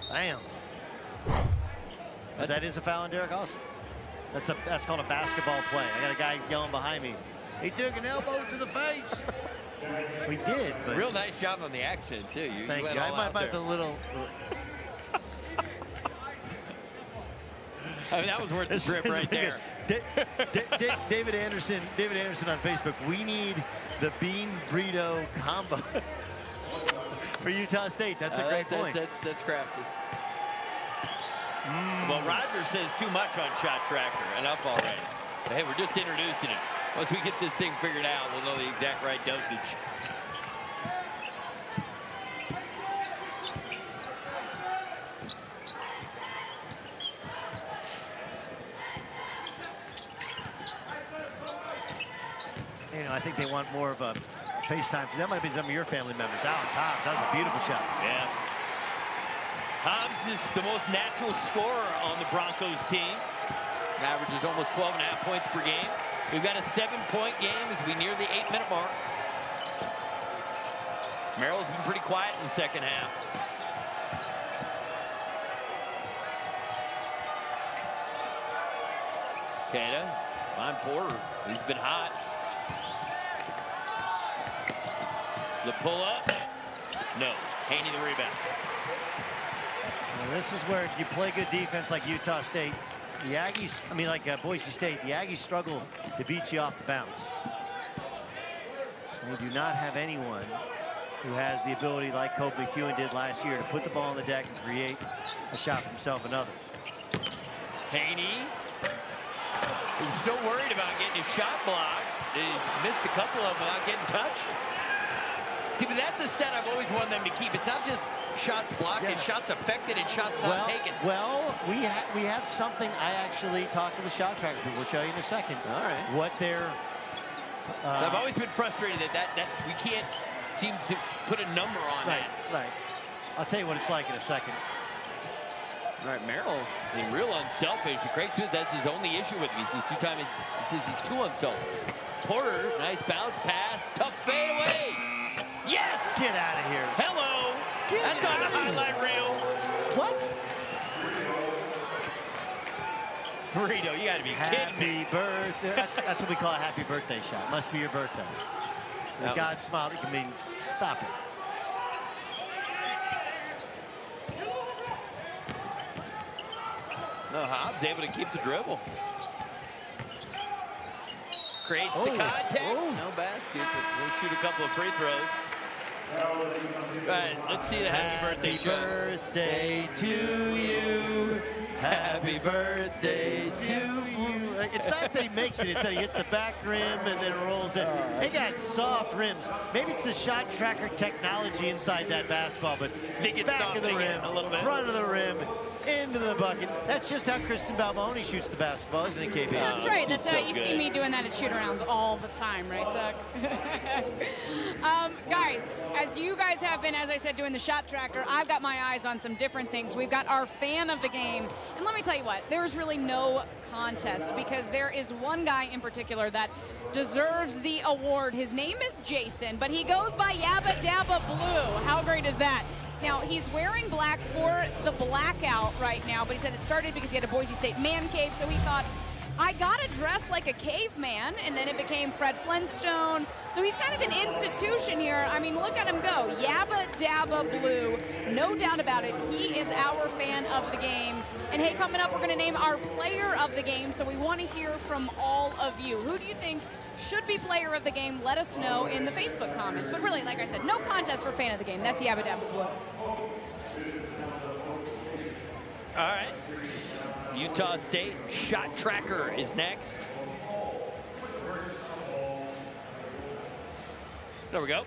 Bam. That is a foul on Derek Austin. That's called a basketball play. I got a guy yelling behind me. He took an elbow to the face. We did, but real nice job on the accent too. Thank you. I might be a little. I mean, that was worth the trip right there. David Anderson on Facebook. We need the Bean Brito combo for Utah State. That's a great point. That's crafty. Well, Roger says too much on Shot Tracker. Enough already. But hey, we're just introducing it. Once we get this thing figured out, we'll know the exact right dosage. You know, I think they want more of a FaceTime. So that might have been some of your family members. Alex Hobbs, that was a beautiful shot. Yeah. Hobbs is the most natural scorer on the Broncos team. Averages almost 12.5 points per game. We've got a 7-point game as we near the 8-minute mark. Merrill's been pretty quiet in the second half. Kada, fine Porter. He's been hot. The pull-up. No. Haney the rebound. Well, this is where if you play good defense like Utah State, the Aggies, I mean like Boise State, the Aggies struggle to beat you off the bounce. And they do not have anyone who has the ability like Kobe McEwen did last year to put the ball on the deck and create a shot for himself and others. Haney. He's still worried about getting his shot blocked. He's missed a couple of them without getting touched. See, but that's a stat I've always wanted them to keep. It's not just shots blocked, it's shots affected and shots not taken. Well, we have something. I actually talked to the Shot Tracker people. We'll show you in a second. All right. What their I've always been frustrated that we can't seem to put a number on that. Right. I'll tell you what it's like in a second. All right, Merrill being real unselfish. Craig Smith, that's his only issue with me. He says he's too unselfish. Porter, nice bounce pass, tough fade away. Yes! Get out of here. Hello. That's on the highlight reel. What? Burrito, you gotta be kidding me. Happy birthday. That's what we call a happy birthday shot. Must be your birthday. When God smiled, it can mean stop it. No, Hobbs able to keep the dribble. Creates the contact. No basket, but we'll shoot a couple of free throws. All right, let's see the happy birthday shot. Happy birthday to you. Happy birthday to you. It's not that he makes it, it's that he hits the back rim and then rolls it. They got soft rims. Maybe it's the shot tracker technology inside that basketball, but back of the rim, a little bit. Front of the rim, into the bucket. That's just how Kristen Balboni shoots the basketball, isn't it, KB? That's right. That's how so you good. see me doing that at shoot-around all the time, right, Doug? Guys, as you guys have been, as I said, doing the shot tracker, I've got my eyes on some different things. We've got our fan of the game. And let me tell you what, there's really no contest because there is one guy in particular that deserves the award. His name is Jason, but he goes by Yabba Dabba Blue. How great is that? Now, he's wearing black for the blackout right now, but he said it started because he had a Boise State man cave, so he thought, I gotta dress like a caveman, and then it became Fred Flintstone. So he's kind of an institution here. I mean, look at him go. Yabba Dabba Blue, no doubt about it. He is our fan of the game. And hey, coming up, we're gonna name our player of the game, so we wanna hear from all of you. Who do you think should be player of the game? Let us know in the Facebook comments. But really, like I said, no contest for fan of the game. That's Yabba Dabba Blue. All right. Utah State shot tracker is next. There we go.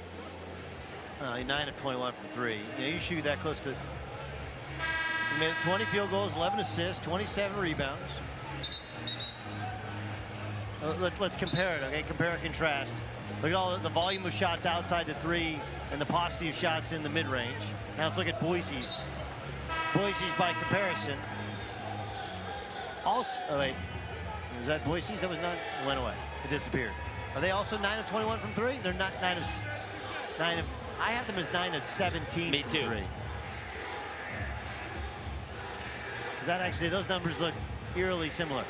9 of 21 from 3. You know, you shoot that close to 20 field goals, 11 assists, 27 rebounds. Let's compare it, okay? Compare and contrast. Look at all the volume of shots outside the 3 and the paucity of shots in the mid-range. Now let's look at Boise's. Boise's by comparison. Also, oh wait, is that Boise's? That was not, it went away. It disappeared. Are they also 9 of 21 from 3? They're not 9 of, I have them as 9 of 17 Me from too. 3. Because that actually, those numbers look eerily similar.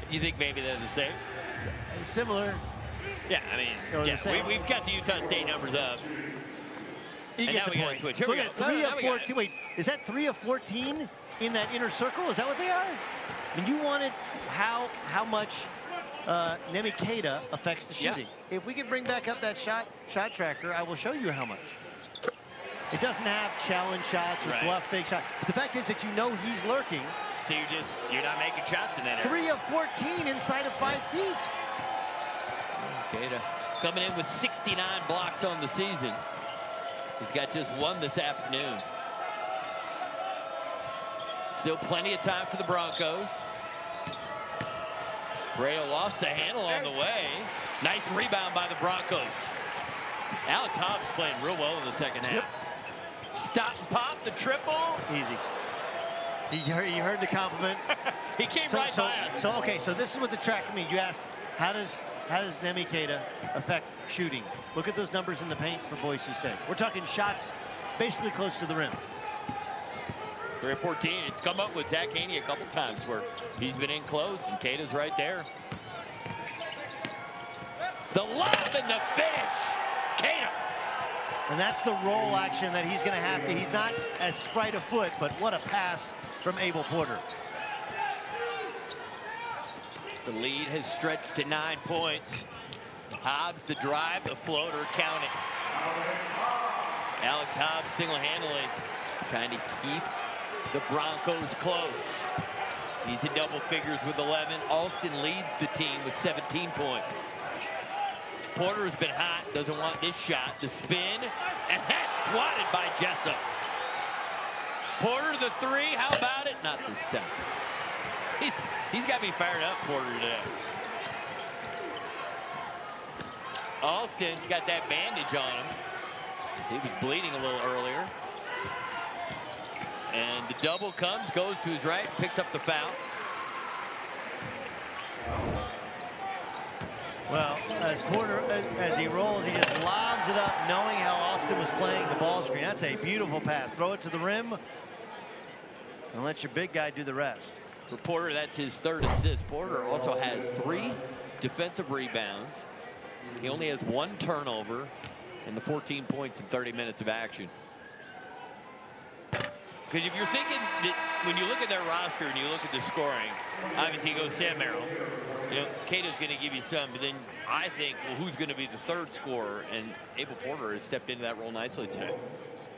You think maybe they're the same? Similar. Yeah, I mean, Or the yeah, same. we've got the Utah State numbers up. You And get now the we gotta point. switch. Here Look we go. at 3 Now of we got 14. Wait, is that 3 of 14 in that inner circle? Is that what they are? And you wanted how much Nemi Keita affects the shooting. Yeah. If we can bring back up that shot tracker, I will show you how much. It doesn't have challenge shots or Right. bluff fake shots. But the fact is that you know he's lurking. So you're not making shots in that area. 3 of 14 inside of 5 feet. Keita coming in with 69 blocks on the season. He's got just 1 this afternoon. Still plenty of time for the Broncos. Braille lost the handle on the way. Nice rebound by the Broncos. Alex Hobbs playing real well in the second half. Stop and pop the triple. Easy. You heard the compliment. He came right by us. So this is what the tracker means. You asked, how does Nemi Keita affect shooting? Look at those numbers in the paint for Boise State. We're talking shots basically close to the rim. 3 of 14. It's come up with Zach Haney a couple times where he's been in close and Keita's right there. The lob and the finish. Keita. And that's the roll action that he's going to have to. He's not as sprite of foot, but what a pass from Abel Porter. The lead has stretched to 9 points. Hobbs, the drive, the floater, count it. Alex Hobbs single-handedly trying to keep the Broncos close. He's in double figures with 11. Alston leads the team with 17 points. Porter has been hot, doesn't want this shot. The spin, and that's swatted by Jessup. Porter the 3, how about it? Not this time. He's got to be fired up, Porter, today. Alston's got that bandage on him. He was bleeding a little earlier. And the double comes, goes to his right, picks up the foul. Well, as Porter, as he rolls, he just lobs it up, knowing how Alston was playing the ball screen. That's a beautiful pass. Throw it to the rim and let your big guy do the rest. For Porter, that's his 3rd assist. Porter also has 3 defensive rebounds. He only has 1 turnover in the 14 points in 30 minutes of action. Because if you're thinking that when you look at their roster and you look at the scoring, obviously you go Sam Merrill. You know, Cato's going to give you some, but then I think, well, who's going to be the 3rd scorer? And Abel Porter has stepped into that role nicely today.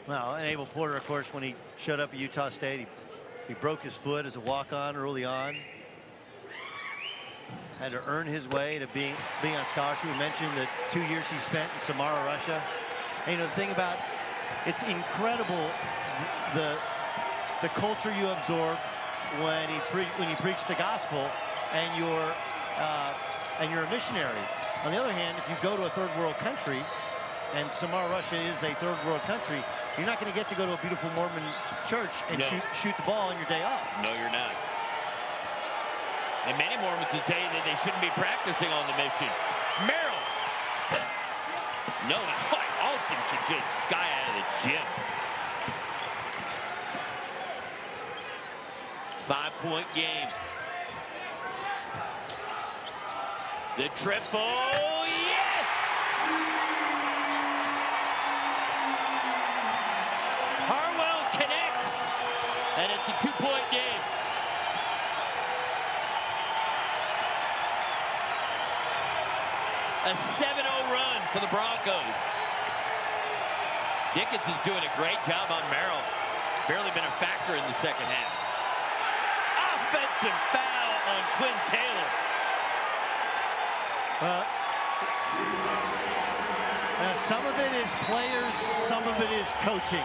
Well, and Abel Porter, of course, when he showed up at Utah State, he broke his foot as a walk-on early on. Had to earn his way to being on scholarship. We mentioned the 2 years he spent in Samara, Russia. And, you know, the thing about, it's incredible the culture you absorb when you preach the gospel and you're a missionary. On the other hand, if you go to a 3rd world country, and Samara, Russia is a 3rd world country, you're not going to get to go to a beautiful Mormon church and shoot the ball on your day off. No, you're not. And many Mormons would say that they shouldn't be practicing on the mission. Merrill. No, Alston can just sky out of the gym. 5-point game. The triple, yes! Harwell connects, and it's a 2-point game. A 7-0 run for the Broncos. Dickinson's doing a great job on Merrill. Barely been a factor in the second half. Offensive foul on Quinn Taylor. Some of it is players, some of it is coaching.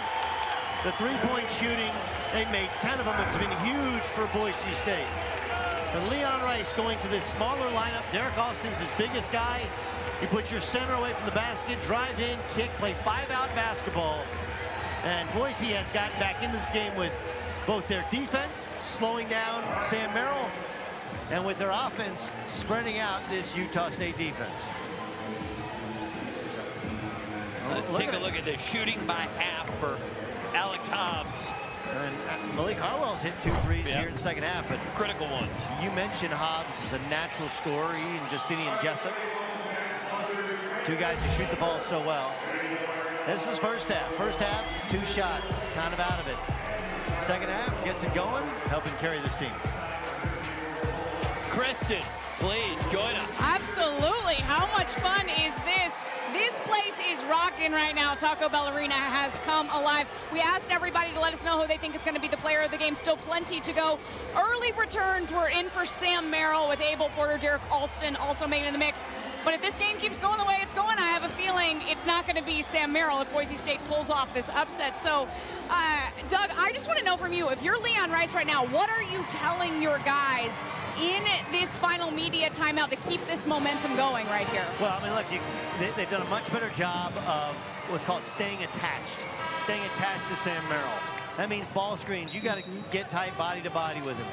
The 3-point shooting, they made 10 of them. It's been huge for Boise State. And Leon Rice going to this smaller lineup. Derek Alston's his biggest guy. You put your center away from the basket, drive in, kick, play 5-out basketball. And Boise has gotten back into this game with both their defense, slowing down Sam Merrill, and with their offense, spreading out this Utah State defense. Let's take a look at the shooting by half for Alex Hobbs. And Malik Harwell's hit 2 threes here in the second half, but critical ones. You mentioned Hobbs is a natural scorer. He and Justinian Jessup, 2 guys who shoot the ball so well. This is first half. First half, 2 shots, kind of out of it. Second half, gets it going, helping carry this team. Kristen, please join us. Absolutely. How much fun is this? This place is rocking right now. Taco Bell Arena has come alive. We asked everybody to let us know who they think is going to be the player of the game. Still plenty to go. Early returns were in for Sam Merrill with Abel Porter. Derek Alston also made it in the mix. But if this game keeps going the way it's going, I have a feeling it's not going to be Sam Merrill if Boise State pulls off this upset. So, Doug, I just want to know from you, if you're Leon Rice right now, what are you telling your guys in this final media timeout to keep this momentum going right here? Well, I mean, look, they've done a much better job of what's called staying attached to Sam Merrill. That means ball screens. You got to get tight body to body with him.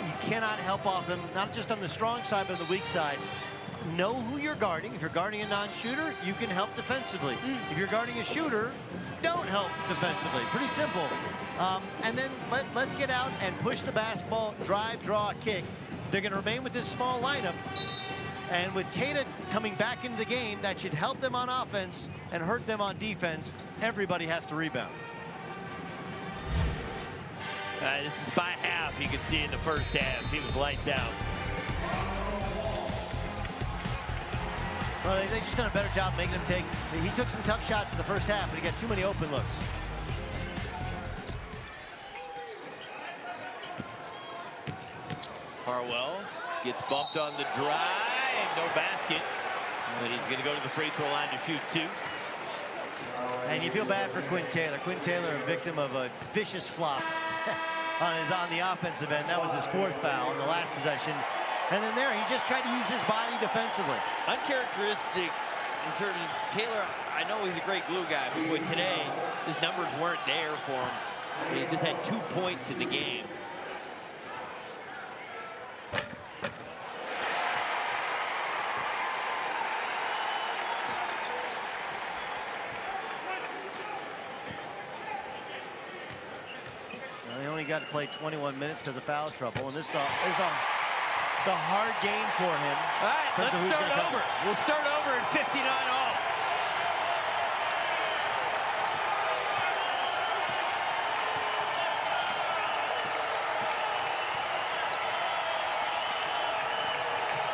You cannot help off him, not just on the strong side, but on the weak side. Know who you're guarding. If you're guarding a non-shooter, you can help defensively. If you're guarding a shooter, don't help defensively. Pretty simple. And then let's get out and push the basketball, drive, draw, kick. They're going to remain with this small lineup. And with Cada coming back into the game, that should help them on offense and hurt them on defense. Everybody has to rebound. This is by half. You can see in the first half, he was lights out. Well, they just done a better job making him take. He took some tough shots in the first half, but he got too many open looks. Harwell gets bumped on the drive, no basket. But he's going to go to the free throw line to shoot 2. And you feel bad for Quinn Taylor. Quinn Taylor, a victim of a vicious flop on the offensive end. That was his 4th foul in the last possession. And then there, he just tried to use his body defensively. Uncharacteristic in terms of Taylor, I know he's a great glue guy, but boy, today, his numbers weren't there for him. He just had 2 points in the game. He only got to play 21 minutes because of foul trouble, and this is a hard game for him. All right, let's start over. We'll start over at 59 all.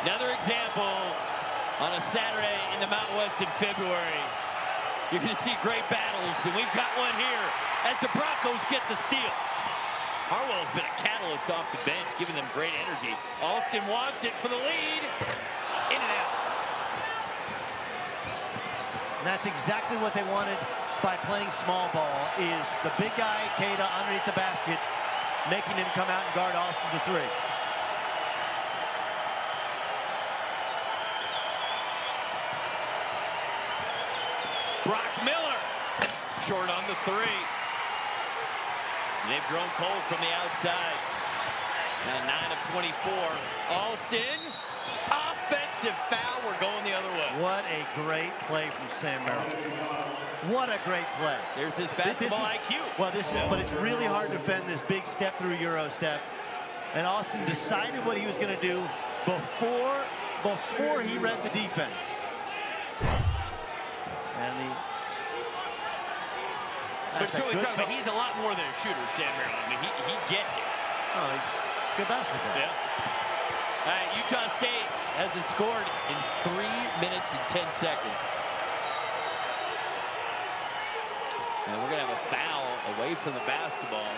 Another example on a Saturday in the Mountain West in February. You're going to see great battles, and we've got one here as the Broncos get the steal. Harwell's been a catalyst off the bench, giving them great energy. Alston wants it for the lead. In and out. And that's exactly what they wanted by playing small ball, is the big guy, Keita, underneath the basket, making him come out and guard Alston to three. Brock Miller, short on the three. They've grown cold from the outside. Now 9 of 24. Alston, offensive foul. We're going the other way. What a great play from Sam Merrill. What a great play. There's his basketball IQ. Well, but it's really hard to defend this big step through Euro step. And Alston decided what he was going to do before he read the defense. And but he's a lot more than a shooter, Sam Merrill. I mean, he gets it. Oh, he's good basketball. Yeah. All right, Utah State hasn't scored in 3 minutes and 10 seconds. And we're going to have a foul away from the basketball.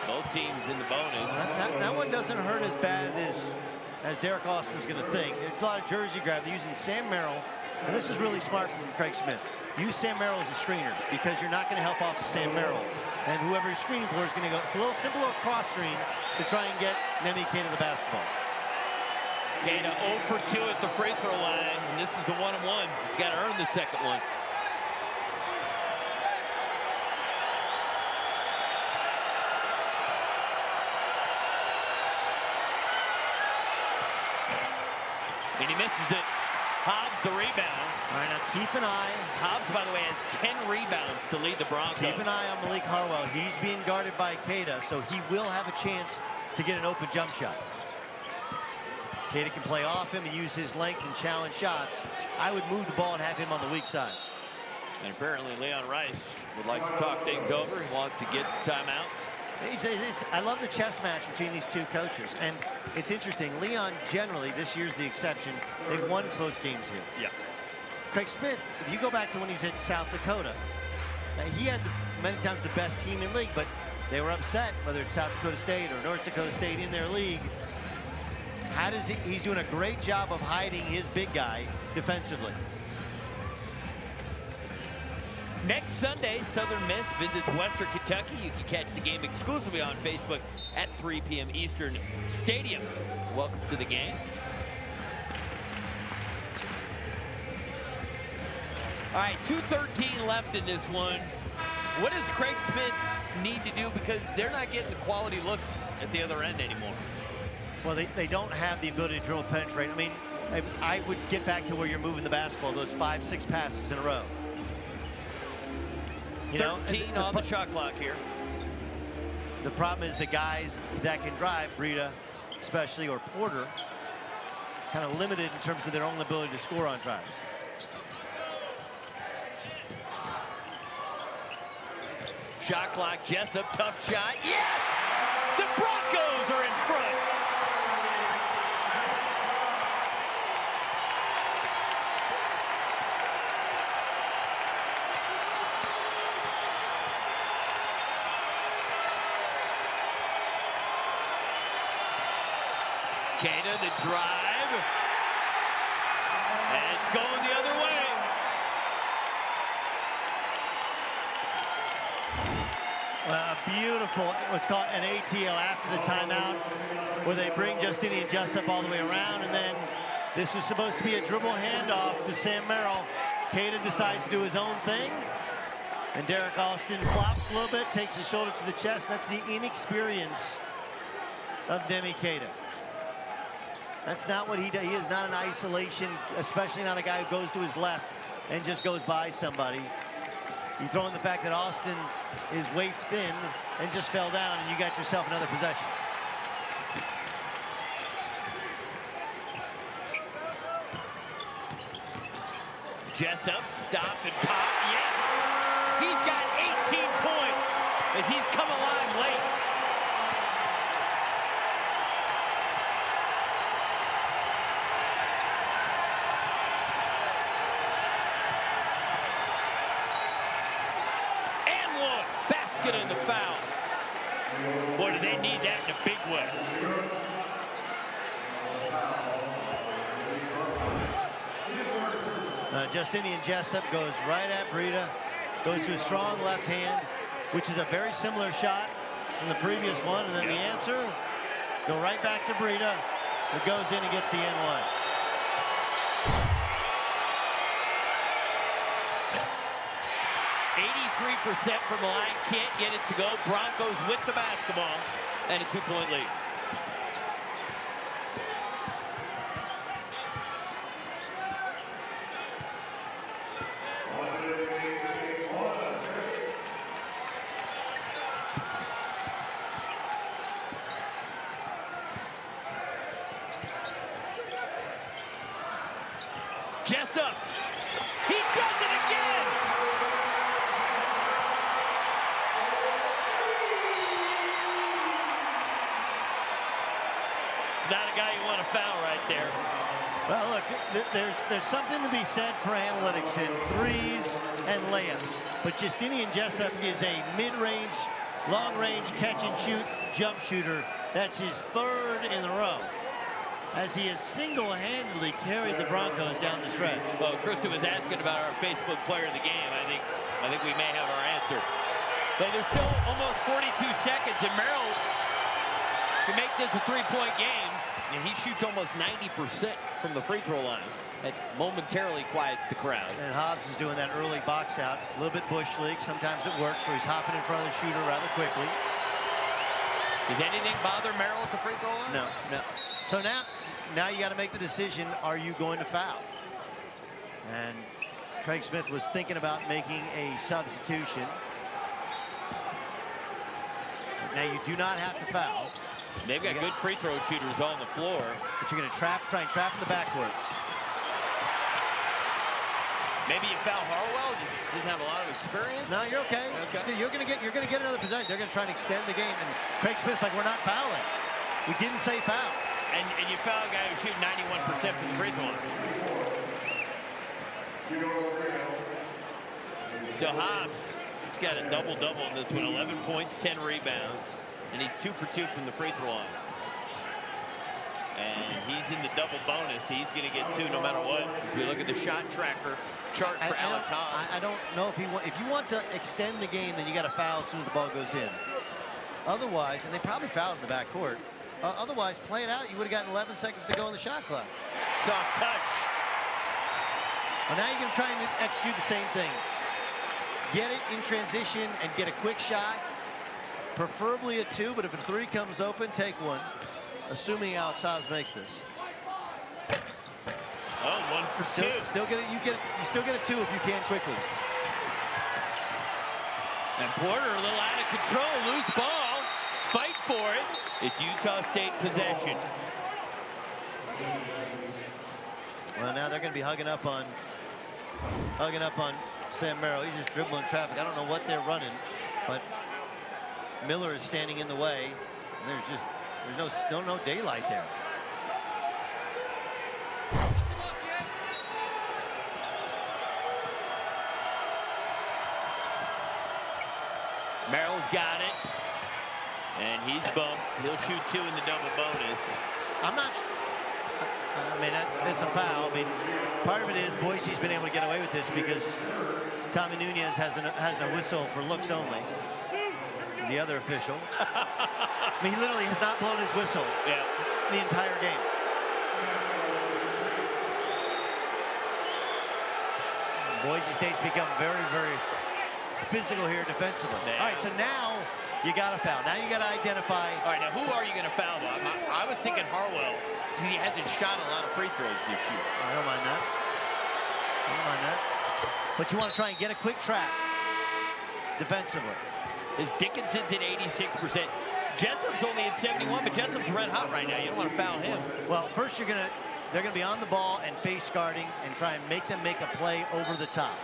Both teams in the bonus. That one doesn't hurt as bad as Derek Austin's going to think. There's a lot of jersey grab. They're using Sam Merrill, and this is really smart from Craig Smith. Use Sam Merrill as a screener because you're not going to help off of Sam Merrill. And whoever you're screening for is going to go. It's a little simple little cross screen to try and get Nemi Keita the basketball. Keita 0 for 2 at the free throw line. And this is the 1-on-1. He's got to earn the second one. And he misses it. Hobbs the rebound. All right, now keep an eye. Hobbs, by the way, has 10 rebounds to lead the Broncos. Keep an eye on Malik Harwell. He's being guarded by Keita, so he will have a chance to get an open jump shot. Keita can play off him and use his length and challenge shots. I would move the ball and have him on the weak side. And apparently Leon Rice would like to talk things over. He wants to get the timeout. I love the chess match between these two coaches. And it's interesting. Leon, generally, this year's the exception. They've won close games here. Yeah. Craig Smith, if you go back to when he's at South Dakota, he had many times the best team in league, but they were upset, whether it's South Dakota State or North Dakota State in their league. He's doing a great job of hiding his big guy defensively. Next Sunday, Southern Miss visits Western Kentucky. You can catch the game exclusively on Facebook at 3 p.m. Eastern Stadium. Welcome to the game. All right, 2:13 left in this one. What does Craig Smith need to do? Because they're not getting the quality looks at the other end anymore. Well, they don't have the ability to dribble penetrate. I mean, I would get back to where you're moving the basketball, those 5-6 passes in a row. 13 on the shot clock here. The problem is the guys that can drive, Breida especially, or Porter, kind of limited in terms of their own ability to score on drives. Shot clock, Jessup, tough shot. Yes! The Broncos are in front. Keita, the drive. And it's going the other way. Beautiful, what's called an ATL after the timeout, where they bring Justinian Jessup all the way around, and then This was supposed to be a dribble handoff to Sam Merrill. Cada decides to do his own thing. And Derek Austin flops a little bit, takes his shoulder to the chest. That's the inexperience of Demi Cada. That's not what he does. He is not an isolation, especially not a guy who goes to his left and just goes by somebody. You throw in the fact that Austin is waif thin and just fell down, and you got yourself another possession. Jessup, stop and pop, yes! He's got 18 points as he's come alive late. And one, basket on the foul. Boy, do they need that in a big way. Justinian Jessup goes right at Breida, goes to a strong left hand, which is a very similar shot from the previous one, and then the answer, go right back to Breida. It goes in and gets the N1. %83 from the line, can't get it to go. Broncos with the basketball and a 2-point lead. Jessup, he does it again! It's not a guy you want to foul right there. Well, look, there's something to be said for analytics in threes and layups, but Justinian Jessup is a mid-range, long-range catch-and-shoot jump shooter. That's his third in a row, as he has single-handedly carried the Broncos down the stretch. Well, Kristen was asking about our Facebook player of the game. I think we may have our answer. But there's still almost 42 seconds, and Merrill can make this a three-point game, and he shoots almost 90% from the free throw line. That momentarily quiets the crowd. And Hobbs is doing that early box out, a little bit Bush League. Sometimes it works, where he's hopping in front of the shooter rather quickly. Does anything bother Merrill at the free throw line? No, no. So now you got to make the decision, are you going to foul? And Craig Smith was thinking about making a substitution. Now you do not have to foul. They've got good free throw shooters on the floor. But you're going to try and trap in the backcourt. Maybe you foul Harwell, just didn't have a lot of experience. No, you're okay. Okay. You're going to get another possession. They're going to try and extend the game. And Craig Smith's like, we're not fouling. We didn't say foul. And you foul a guy who's shooting 91% from the free throw line. So Hobbs, he's got a double-double in this one, 11 points, 10 rebounds, and he's 2 for 2 from the free throw line. And he's in the double bonus. He's going to get 2 no matter what. As we look at the shot tracker chart for Alex Hobbs. I don't know if you want to extend the game, then you got to foul as soon as the ball goes in. Otherwise, and they probably fouled in the backcourt. Otherwise, play it out. You would have gotten 11 seconds to go in the shot clock. Soft touch. Well, now you're going to try and execute the same thing. Get it in transition and get a quick shot. Preferably a 2, but if a 3 comes open, take one. Assuming Alex Hobbs makes this. Oh, 1 for 2. Still get it. You still get a 2 if you can quickly. And Porter a little out of control, loose ball. Fight for it. It's Utah State possession. Well, now they're going to be hugging up on Sam Merrill. He's just dribbling traffic. I don't know what they're running, but Miller is standing in the way. And there's no daylight there. Merrill's got it. And he's bumped. He'll shoot 2 in the double bonus. I mean, that's a foul. I mean, part of it is Boise's been able to get away with this because Tommy Nunez has a whistle for looks only. He's the other official. I mean, he literally has not blown his whistle the entire game. Boise State's become very, very physical here defensively. Yeah. All right, so now you got to foul. Now you got to identify. All right, now who are you going to foul, Bob? I was thinking Harwell, since he hasn't shot a lot of free throws this year. I don't mind that. I don't mind that. But you want to try and get a quick trap defensively. As Dickinson's at 86%. Jessup's only at 71, but Jessup's red hot right now. You don't want to foul him. Well, first they're gonna be on the ball and face guarding and try and make them make a play over the top.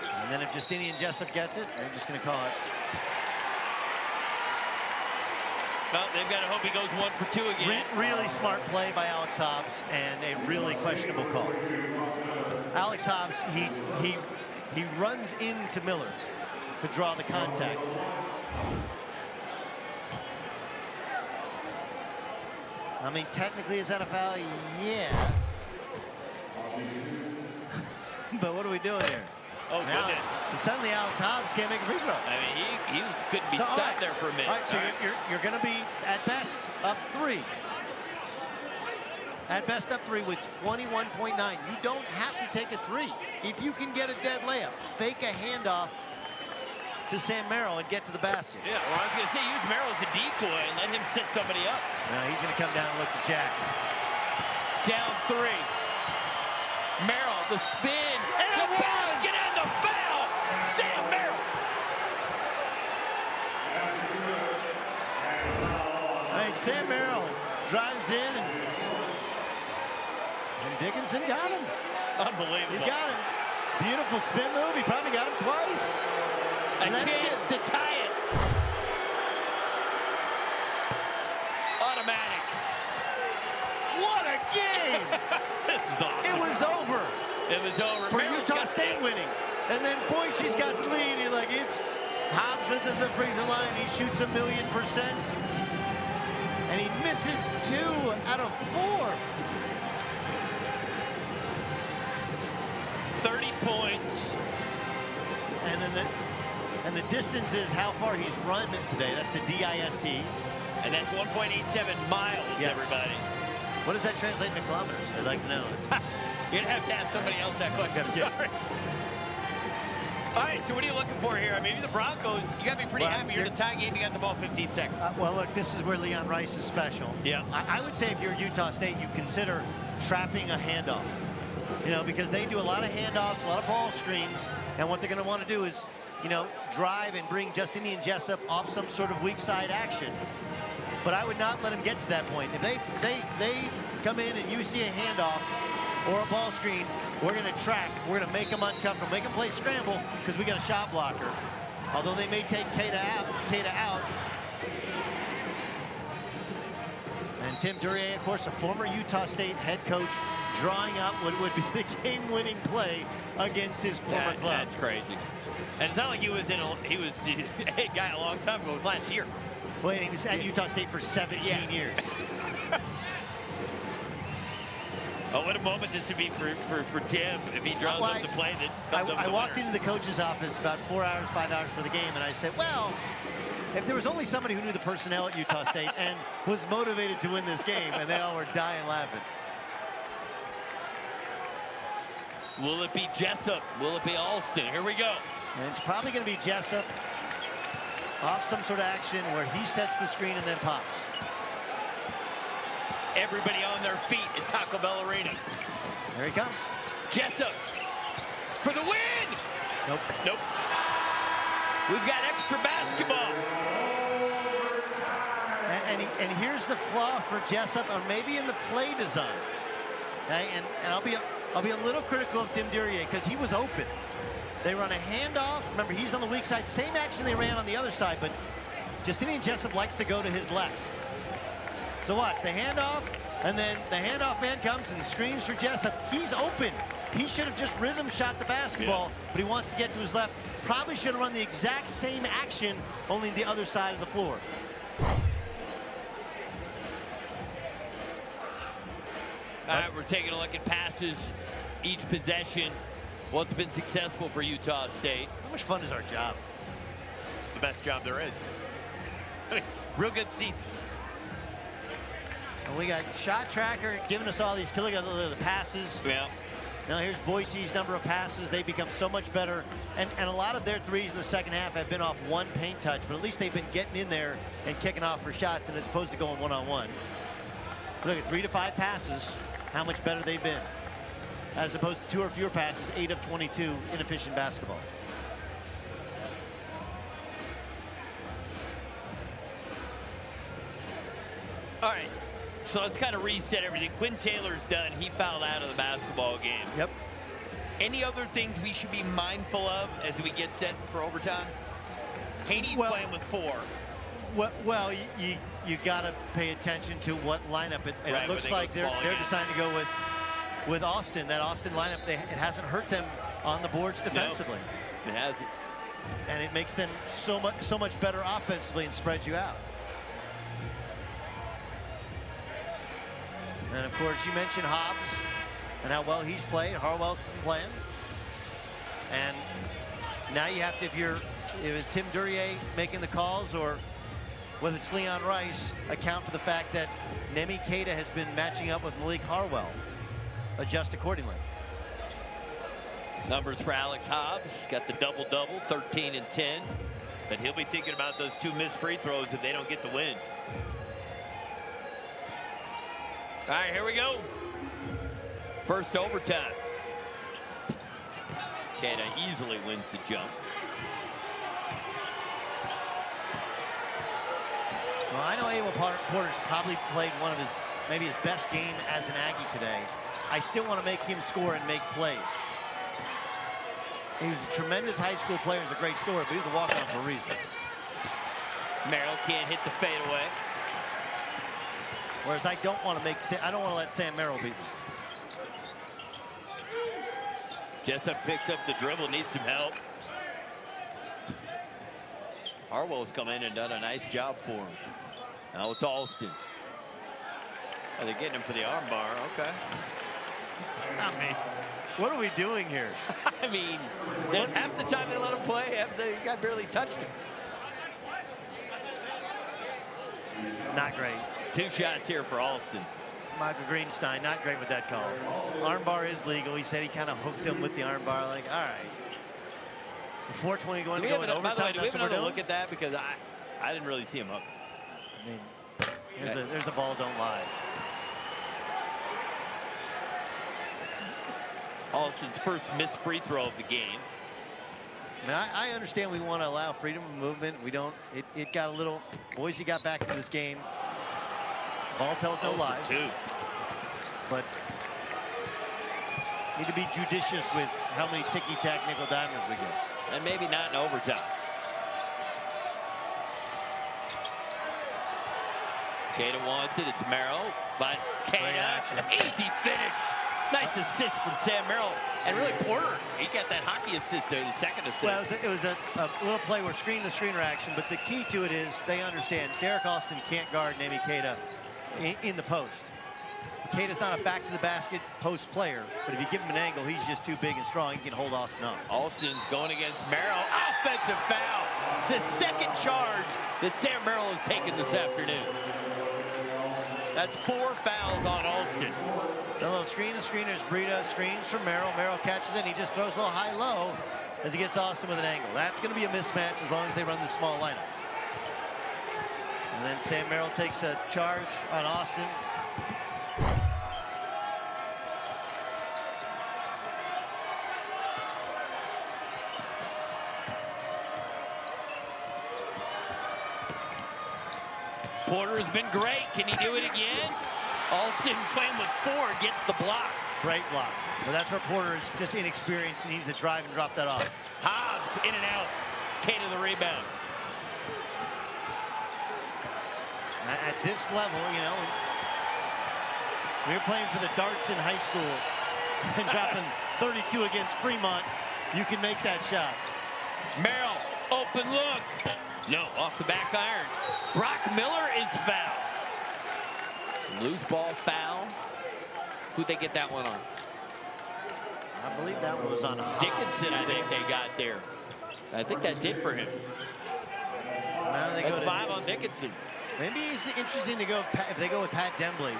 And then if Justinian Jessup gets it, they're just gonna call it. Well, they've got to hope he goes 1 for 2 again. Really smart play by Alex Hobbs and a really questionable call. Alex Hobbs, he runs into Miller to draw the contact. I mean, technically, is that a foul? Yeah. But what are we doing here? Oh, now, goodness. Suddenly, Alex Hobbs can't make a free throw. I mean, he couldn't be stopped there for a minute. All right, so you're going to be, at best, up 3. At best, up 3 with 21.9. You don't have to take a 3. If you can get a dead layup, fake a handoff to Sam Merrill and get to the basket. Yeah, well, I was going to say, use Merrill as a decoy and let him set somebody up. Now he's going to come down and look to Jack. Down 3. Merrill, the spin, and the basket and the foul! Sam Merrill! All right, Sam Merrill drives in, and Dickinson got him. Unbelievable. He got him. Beautiful spin move. He probably got him twice. A chance to tie it. Automatic. What a game! This is awesome. It was over. It was over. For Merrill's Utah got State winning. And then Boise's got the lead. You're like, it's Hobbs enters the free throw line. He shoots 1,000,000%. And he misses 2 out of 4. 30 points. And the distance is how far he's run today. That's the DIST. And that's 1.87 miles, yes. Everybody. What does that translate into kilometers? I'd like to know. You're going to have to ask somebody else that question. Sorry. All right, so what are you looking for here? I mean, maybe the Broncos, you got to be pretty happy. You're in a tie game. You got the ball 15 seconds. Well, look, this is where Leon Rice is special. Yeah. I would say if you're Utah State, you consider trapping a handoff. You know, because they do a lot of handoffs, a lot of ball screens, and what they're going to want to do is, you know, drive and bring Justinian Jessup off some sort of weak side action. But I would not let him get to that point. If they come in and you see a handoff or a ball screen, we're going to track. We're going to make them uncomfortable, make them play scramble because we got a shot blocker. Although they may take Keita out. And Tim Duryea, of course, a former Utah State head coach, drawing up what would be the game-winning play against his former club. That's crazy. And it's not like he was a head guy a long time ago. It was last year. Well, he was at Utah State for 17 years. Oh, what a moment this would be for Tim if he draws up the play that comes up I the walked winner. into the coach's office about 4 hours, 5 hours for the game, and I said, well, if there was only somebody who knew the personnel at Utah State and was motivated to win this game, and they all were dying laughing. Will it be Jessup? Will it be Alston? Here we go. And it's probably going to be Jessup off some sort of action where he sets the screen and then pops. Everybody on their feet at Taco Bell Arena. Here he comes. Jessup for the win. Nope. Nope. We've got extra basketball. And here's the flaw for Jessup, or maybe in the play design. Okay, and I'll be a little critical of Tim Duryea because he was open. They run a handoff. Remember, he's on the weak side. Same action they ran on the other side, but Justinian Jessup likes to go to his left. So watch, the handoff, and then the handoff man comes and screens for Jessup. He's open. He should have just rhythm shot the basketball, but he wants to get to his left. Probably should have run the exact same action, only the other side of the floor. All right, we're taking a look at passes, each possession. Well, it's been successful for Utah State. How much fun is our job? It's the best job there is. Real good seats. And we got shot tracker giving us all these killing the passes. Yeah. Now here's Boise's number of passes. They become so much better. And a lot of their threes in the second half have been off one paint touch, but at least they've been getting in there and kicking off for shots, and as opposed to going one-on-one. Look at 3 to 5 passes, how much better they've been. As opposed to 2 or fewer passes, 8 of 22, inefficient basketball. All right, so let's kind of reset everything. Quinn Taylor's done. He fouled out of the basketball game. Yep. Any other things we should be mindful of as we get set for overtime? Haney's playing with 4. Well, you got to pay attention to what lineup. It looks like they're deciding to go with Austin. That Austin lineup, it hasn't hurt them on the boards defensively. No, it hasn't. And it makes them so much better offensively and spreads you out. And of course, you mentioned Hobbs and how well he's played. Harwell's been playing. And now you have to, if it's Tim Duryea making the calls, or whether it's Leon Rice, account for the fact that Nemi Keita has been matching up with Malik Harwell. Adjust accordingly. Numbers for Alex Hobbs. He's got the double-double, 13 and 10. But he'll be thinking about those 2 missed free throws if they don't get the win. All right, here we go. First overtime. Keita easily wins the jump. Well, I know Abel Porter's probably played one of maybe his best game as an Aggie today. I still want to make him score and make plays. He was a tremendous high school player. He's a great scorer, but he was a walk-on for a reason. Merrill can't hit the fadeaway. Whereas I don't want to let Sam Merrill beat me. Jessup picks up the dribble, needs some help. Harwell's come in and done a nice job for him. Now it's Alston. Oh, they're getting him for the armbar. Okay. I mean, what are we doing here? I mean, half the time they let him play, half the guy barely touched him. Not great. 2 shots here for Alston. Michael Greenstein, not great with that call. Armbar is legal. He said he kind of hooked him with the armbar. Like, all right. 4:20 going to go in overtime. By the way, do we have another look at that? Because I didn't really see him hook. I mean, there's a ball, don't lie. Alston's first missed free throw of the game. I mean, I understand we want to allow freedom of movement. We don't. It got a little. Boise got back into this game. Ball tells no lies. 2. But need to be judicious with how many ticky-tack nickel dimers we get. And maybe not in overtime. Keita wants it. It's Merrill. But Keita, easy finish. Nice assist from Sam Merrill. And really, Porter, he got that hockey assist there, the second assist. Well, it was a little play where screen-the-screener action, but the key to it is they understand Derek Alston can't guard Nemi Keita in the post. Keita's not a back-to-the-basket post player, but if you give him an angle, he's just too big and strong. He can hold Austin up. Alston's going against Merrill. Offensive foul. It's the second charge that Sam Merrill has taken this afternoon. That's 4 fouls on Alston. So a little screen-the-screeners. Brita screens from Merrill. Merrill catches it. He just throws a little high-low as he gets Austin with an angle. That's going to be a mismatch as long as they run this small lineup. And then Sam Merrill takes a charge on Austin. Porter has been great. Can he do it again? Alston playing with 4 gets the block. Great block. But that's where Porter is just inexperienced and needs to drive and drop that off. Hobbs in and out. Keita the rebound. At this level, you know, we were playing for the darts in high school and dropping 32 against Fremont. You can make that shot. Merrill, open look. No, off the back iron. Brock Miller is fouled. Loose ball foul. Who'd they get that one on? I believe that one was on Dickinson, I think they got there. I think that's it for him. That's 5 on Dickinson. Maybe it's interesting to go if they go with Pat Dembley.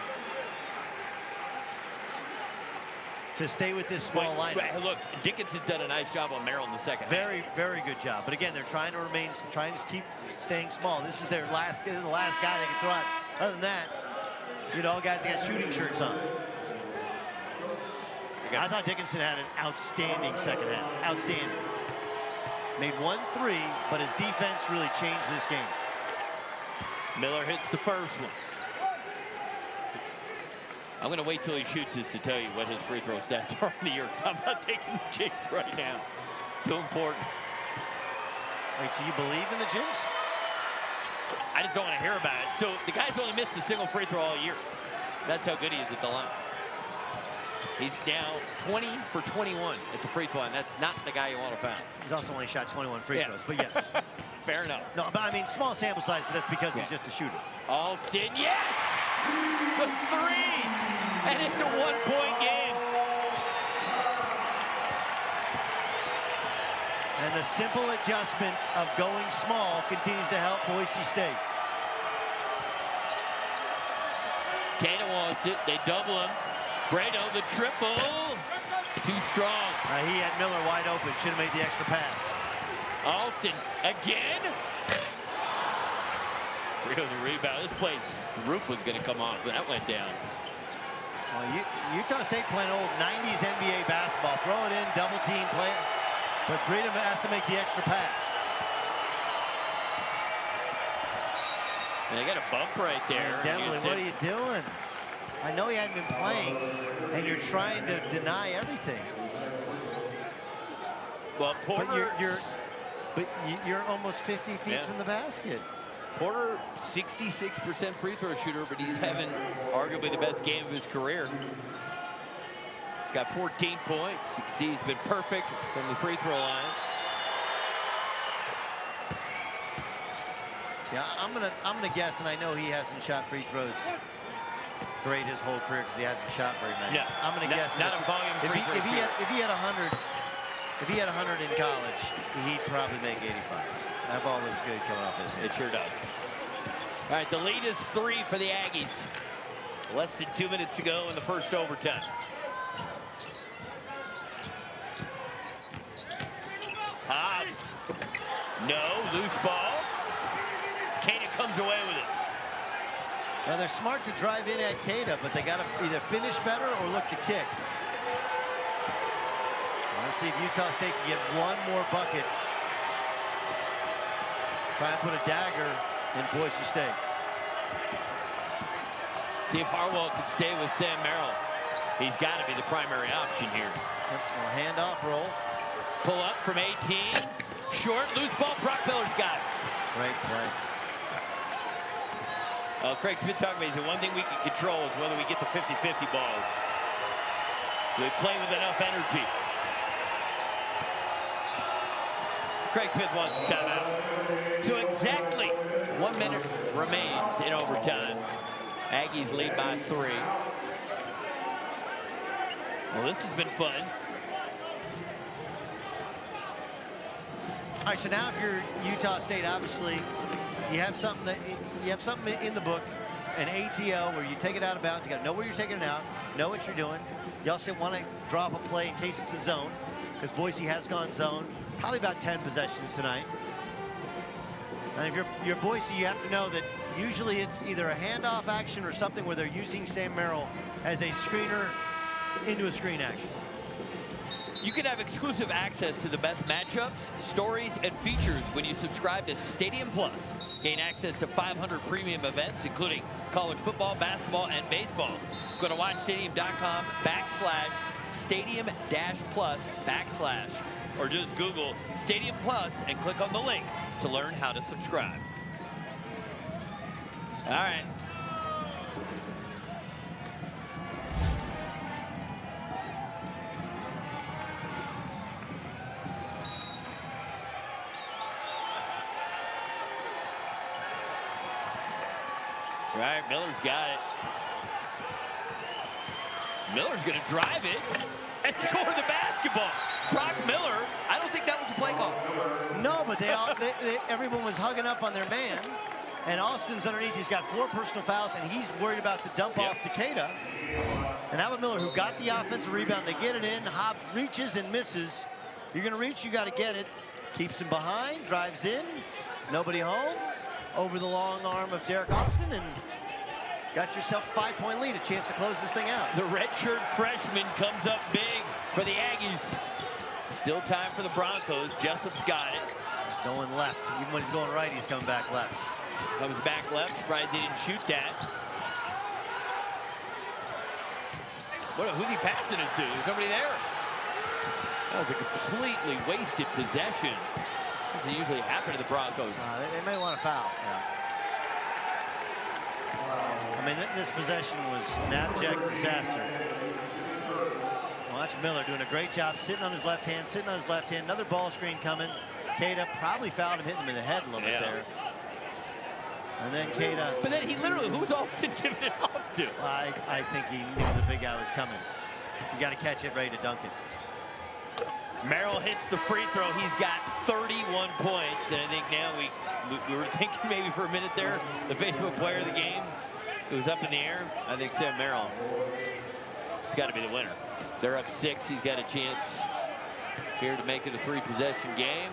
to stay with this small lineup. But look, Dickinson's done a nice job on Merrill in the second half. Very, very good job. But again, they're trying to keep staying small. This is the last guy they can throw out. Other than that, you know, all guys got shooting shirts on. I thought Dickinson had an outstanding second half. Outstanding. Made 1 3, but his defense really changed this game. Miller hits the first one. I'm going to wait till he shoots this to tell you what his free throw stats are in the year, because I'm not taking the jinx right now. Too important. Wait, so you believe in the jinx? I just don't want to hear about it. So the guy's only missed a single free throw all year. That's how good he is at the line. He's now 20 for 21 at the free throw line. That's not the guy you want to foul. He's also only shot 21 free throws, but yes. Fair enough. No, but I mean, small sample size, but that's because he's just a shooter. Alston, yes! The 3! And it's a 1-point game. And the simple adjustment of going small continues to help Boise State. Kana wants it. They double him. Brado, the triple. Too strong. He had Miller wide open. Should have made the extra pass. Alston again. Brado the rebound. This place, the roof was going to come off when that went down. Well, Utah State playing old 90s NBA basketball. Throw it in, double team, play it. But Brado has to make the extra pass. And they got a bump right there. Dembley, what are you doing? I know you haven't been playing, and you're trying to deny everything. Well, Porter, but you're almost 50 feet from the basket. Porter, 66% free throw shooter, but he's having arguably the best game of his career. He's got 14 points. You can see he's been perfect from the free throw line. Yeah, I'm gonna guess, and I know he hasn't shot free throws great his whole career because he hasn't shot very many. Yeah, I'm gonna guess not a volume free throw shooter. If he had 100 in college, he'd probably make 85. That ball looks good coming off his head. It sure does. All right, the lead is 3 for the Aggies. Less than 2 minutes to go in the first overtime. Hobbs. No, loose ball. Kana comes away with it. Now they're smart to drive in at Cada, but they got to either finish better or look to kick. Let's see if Utah State can get one more bucket. Try and put a dagger in Boise State. See if Harwell can stay with Sam Merrill. He's got to be the primary option here. Yep, well, handoff roll. Pull up from 18. Short, loose ball. Brock Miller's got it. Great play. Craig Smith talking about, he said one thing we can control is whether we get the 50-50 balls. We play with enough energy. Craig Smith wants a timeout. So exactly 1 minute remains in overtime. Aggies lead by 3. Well, this has been fun. All right, so now if you're Utah State, obviously you have something in the book, an ATO where you take it out of bounds. You got to know where you're taking it out, know what you're doing. You also want to drop a play in case it's a zone, because Boise has gone zone. Probably about 10 possessions tonight. And if you're Boise, you have to know that usually it's either a handoff action or something where they're using Sam Merrill as a screener into a screen action. You can have exclusive access to the best matchups, stories, and features when you subscribe to Stadium Plus. Gain access to 500 premium events, including college football, basketball, and baseball. Go to watchstadium.com/stadium-plus/ or just Google Stadium Plus and click on the link to learn how to subscribe. All right. All right, Miller's got it. Miller's going to drive it and score the basketball. Brock Miller, I don't think that was a play call. No, but everyone was hugging up on their man. And Austin's underneath. He's got 4 personal fouls, and he's worried about the dump off to Cada. And Abbott Miller, who got the offensive rebound, they get it in. Hobbs reaches and misses. You're going to reach, you got to get it. Keeps him behind, drives in. Nobody home. Over the long arm of Derek Austin, and got yourself a 5-point lead, a chance to close this thing out. The redshirt freshman comes up big for the Aggies. Still time for the Broncos. Jessup's got it. Going left. Even when he's going right, he's coming back left. Comes back left. Surprised he didn't shoot that. Who's he passing it to? There's nobody there. That was a completely wasted possession. Doesn't usually happen to the Broncos. They may want to foul. Yeah. I mean, this possession was an abject disaster. Watch Miller doing a great job sitting on his left hand, Another ball screen coming. Keita probably fouled him, hitting him in the head a little bit there. And then Keita. But then he literally, who's Austin giving it off to? I think he knew the big guy was coming. You got to catch it, ready to dunk it. Merrill hits the free throw. He's got 31 points. And I think now we were thinking maybe for a minute there, the Facebook player of the game, it was up in the air. I think Sam Merrill, he's got to be the winner. They're up 6. He's got a chance here to make it a 3-possession game.